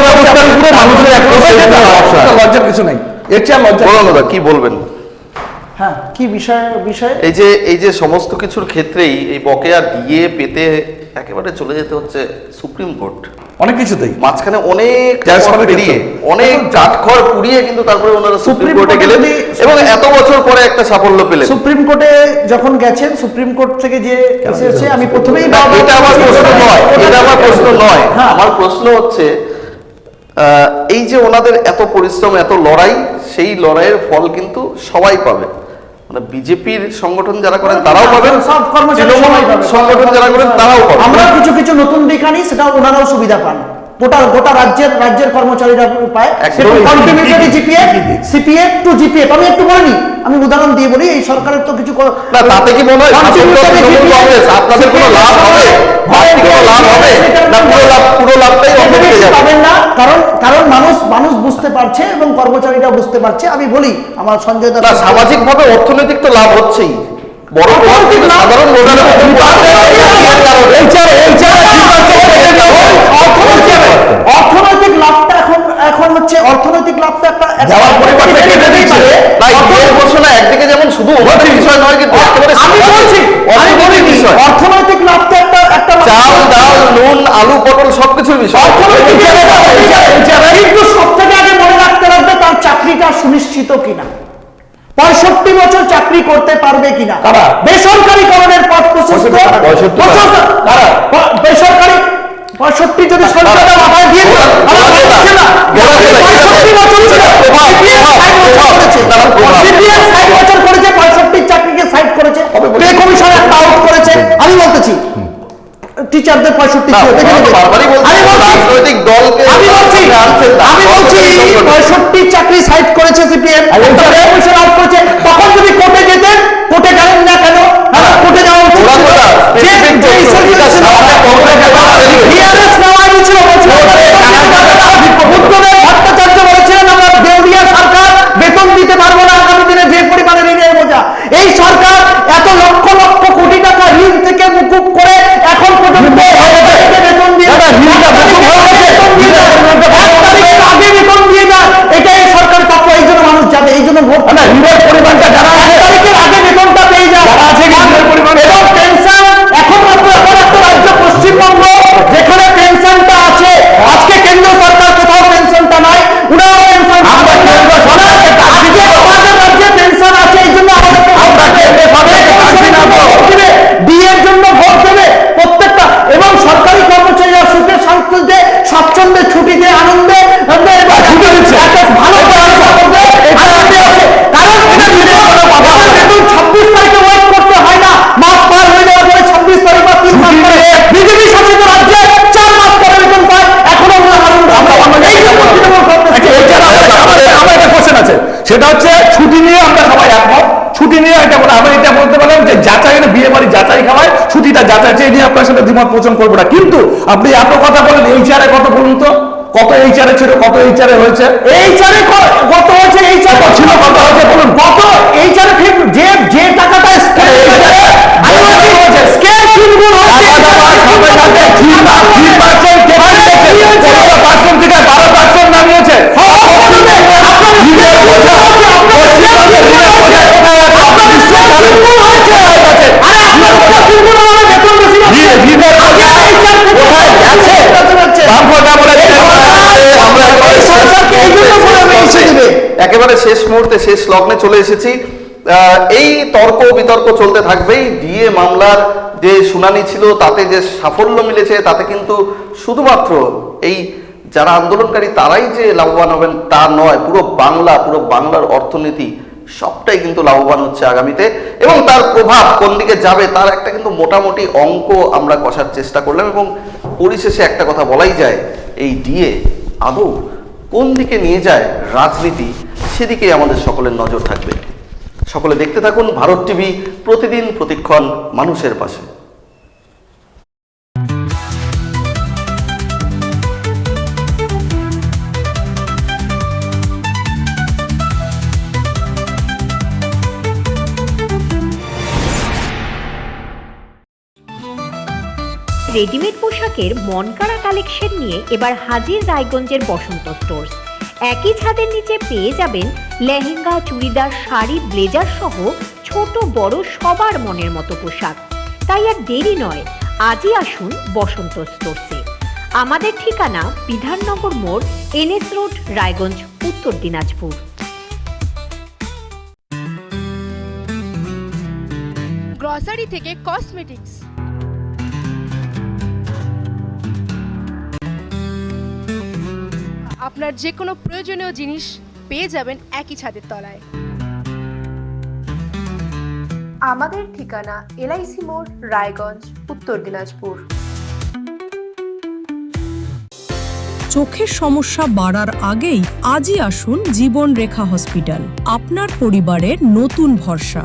ব্যবস্থার উপরে মানুষের একটা লজ্জার কিছু নাই, এর চেয়ে লজ্জা দাদা কি বলবেন? হ্যাঁ, কি বিষয় এই যে সমস্ত কিছুর ক্ষেত্রেই এই বকেয়া দিয়ে পেতে একেবারে চলে যেতে হচ্ছে সুপ্রিম কোর্ট, অনেক কিছুতেই মাঝখানে অনেক Judge পথ অনেক পেরিয়ে অনেক কাঠখড় পুড়িয়ে কিন্তু তারপরে ওনারা সুপ্রিম সুপ্রিম কোর্টে কোর্টে গেলেন এবং এত বছর পরে একটা সাফল্য পেলেন। সুপ্রিম কোর্টে যখন গেছেন, সুপ্রিম কোর্ট থেকে যে এসেছে, আমি প্রথমেই না, এটা আমার প্রশ্ন নয়, এটা আমার প্রশ্ন নয়। হ্যাঁ। আমার প্রশ্ন হচ্ছে এই যে ওনাদের এত পরিশ্রম, এত লড়াই, সেই লড়াইয়ের ফল কিন্তু সবাই পাবে। মানে বিজেপির সংগঠন যারা করেন তারাও পাবেন, সব কর্মচারী তৃণমূল সবাই পাবে। সংগঠন যারা করেন তারাও পাবেন। আমরা কিছু নতুন দিক আনি, সেটা ওনারাও সুবিধা পান। গোটা রাজ্যের কর্মচারীরা পায়। একদমই। Continuity GPF, CPF to GPF. আমি একটু বলিনি, আমি উদাহরণ দিয়ে বলি, এই সরকারের তো কিছু না, তাতে কি মনে হয় শাসক দল তৃণমূল কংগ্রেস আপনাদের কোনো লাভ হবে? বাড়তি কোনো লাভ হবে না? পুরো লাভটাই অন্যদিকে যাবে। পাবেন না, কারণ মানুষ বুঝতে পারছে এবং কর্মচারীরা বুঝতে পারছে। আমি বলি, আমার সঞ্জয় দা, না, সামাজিকভাবে অর্থনৈতিক তো লাভ হচ্ছেই, বড় প্রভাব কিন্তু সাধারণ ভোটারের উপর অর্থনৈতিক লাভটা এখন হচ্ছে, অর্থনৈতিক লাভটা একটা যাওয়ার পরিবর্তে কেটে দিচ্ছে। ঘোষণা একদিকে যেমন শুধু ওভারের বিষয় নয়, কিন্তু একেবারে আমি বলছি অর্থনৈতিক বিষয়, অর্থনৈতিক লাভটা একটা চাল ডাল নুন আলু পটল সবকিছুর বিষয়। কিন্তু সব থেকে আগে মনে রাখতে হবে তার চাকরিটা সুনিশ্চিত কিনা, 65 বছর চাকরি করতে পারবে কিনা। কারা? বেসরকারীকরণের পথ প্রশস্ত। বেসরকারি 65 যদি সরকারটা মাথায় দিয়ে দিল, আমার বলছে না, 65 বছর ছিল, CPM 60 বছর করেছে, 65 চাকরিকে সাইড করেছে, পে কমিশন একটা আউট করেছে। আমি বলতেছি টিচারদের 65 ছিল, দেখে নেবে। রাজনৈতিক দলকে আমি বলছি 65 চাকরি সাইড করেছে সিপিএম, কমিশন আউট করেছে। তখন যদি কোর্টে যেতেন, কোর্টে গেলেন না কেন? কোর্টে যাওয়া উচিত ছিল। ডিআরএস নেওয়া হয়েছিল, বুদ্ধদেব ভট্টাচার্য বলেছিলেন, আমরা দেউলিয়া সরকার, বেতন দিতে পারবো না আগামী দিনে যে পরিমাণে ঋণের বোঝা। এই সরকার এত লক্ষ লক্ষ কোটি টাকা ঋণ থেকে মুকুব করে এখন পর্যন্ত বেতন দিয়ে আগে বেতন দিয়ে না, এটা এই সরকার প্রাপ্য। এই জন্য মানুষ যাবে, এই জন্য ভোট। ঋণের পরিমাণটা যারা 1 তারিখের আগে বেতনটা পেয়ে যায়, এবং পেনশন এখন মাত্র এমন একটা রাজ্য পশ্চিমবঙ্গ যেখানে পেনশনটা আছে। আজকে কেন্দ্র সরকার কোথাও পেনশনটা নাই, উনাও পেনশন, আমাদের রাজ্যে পেনশন আছে। এই জন্য বিয়ের জন্য ভোট দেবে প্রত্যেকটা, এবং সরকারি কর্মচারীরা সুখে শান্তিতে স্বাচ্ছন্দ্যে ছুটিতে আনন্দে ভালো বেতন 26 তারিখে ওয়েট করতে হয় না, মাস পার হয়ে যাওয়ার পরে 26 তারিখ বা 3 মাস পরে বিজেপি শাসিত রাজ্যে 4 মাস পরে বেতন পায়। এখনো আমার একটা কোশ্চেন আছে, সেটা হচ্ছে ছুটি নিয়ে আমরা সবাই একমত। ছুটি নিয়ে এটা বলে আমি এটা বলতে পারলাম যে যাচাই, বিয়ে বাড়ি যাচাই খাওয়ায়, ছুটিটা যাচাই, এই নিয়ে আপনার সাথে দ্বিমত পোষণ করবো না। কিন্তু আপনি এত কথা বলেন, এইচআরে কত বলুন তো, কত এইচআরে ছিল, কত এইচআরে হয়েছে? এইচআরে কত হয়েছে? এইচআর ছিল কত হয়েছে বলুন? কত এইচআরে যে টাকাটা স্কেল চুলগুলো থেকে 12 একেবারে শেষ মুহূর্তে, শেষ লগ্নে চলে এসেছি। এই তর্ক বিতর্ক চলতে থাকবেই। ডিএ মামলার যে শুনানি ছিল তাতে যে সাফল্য মিলেছে তাতে কিন্তু শুধুমাত্র এই যারা আন্দোলনকারী তারাই যে লাভবান হবেন তা নয়, পুরো বাংলার অর্থনীতি সবটাই কিন্তু লাভবান হচ্ছে আগামীতে, এবং তার প্রভাব কোন দিকে যাবে তার একটা কিন্তু মোটামুটি অঙ্ক আমরা কষার চেষ্টা করলাম। এবং পরিশেষে একটা কথা বলাই যায়, এই ডিএ আদৌ কোন দিকে নিয়ে যায় রাজনীতি, সেদিকেই আমাদের সকলের নজর থাকবে। সকলে দেখতে থাকুন ভারত টিভি, প্রতিদিন প্রতিক্ষণ মানুষের পাশে। রেডিমেড পোশাকের মনকাড়া কালেকশন নিয়ে এবার হাজির রায়গঞ্জের বসন্ত স্টোর্স। একই ছাদের নিচে পেয়ে যাবেন লেহেঙ্গা, চুড়িদার, শাড়ি, ব্লেজার সহ ছোট বড় সবার মনের মতো পোশাক। তাই আর দেরি নয়, আজই আসুন বসন্ত স্টোর্সে। আমাদের ঠিকানা বিধাননগর মোড়, NS রোড, রায়গঞ্জ, উত্তর দিনাজপুর। গ্রসারি থেকে কসমেটিক্স, আপনার যে কোনো প্রয়োজনীয় জিনিস পেয়ে যাবেন একই ছাদের তলায়। আমাদের ঠিকানা LIC মোড়, রায়গঞ্জ, উত্তর দিনাজপুর। চোখের সমস্যা বাড়ার আগেই আজই আসুন জীবন রেখা হসপিটাল, আপনার পরিবারের নতুন ভরসা।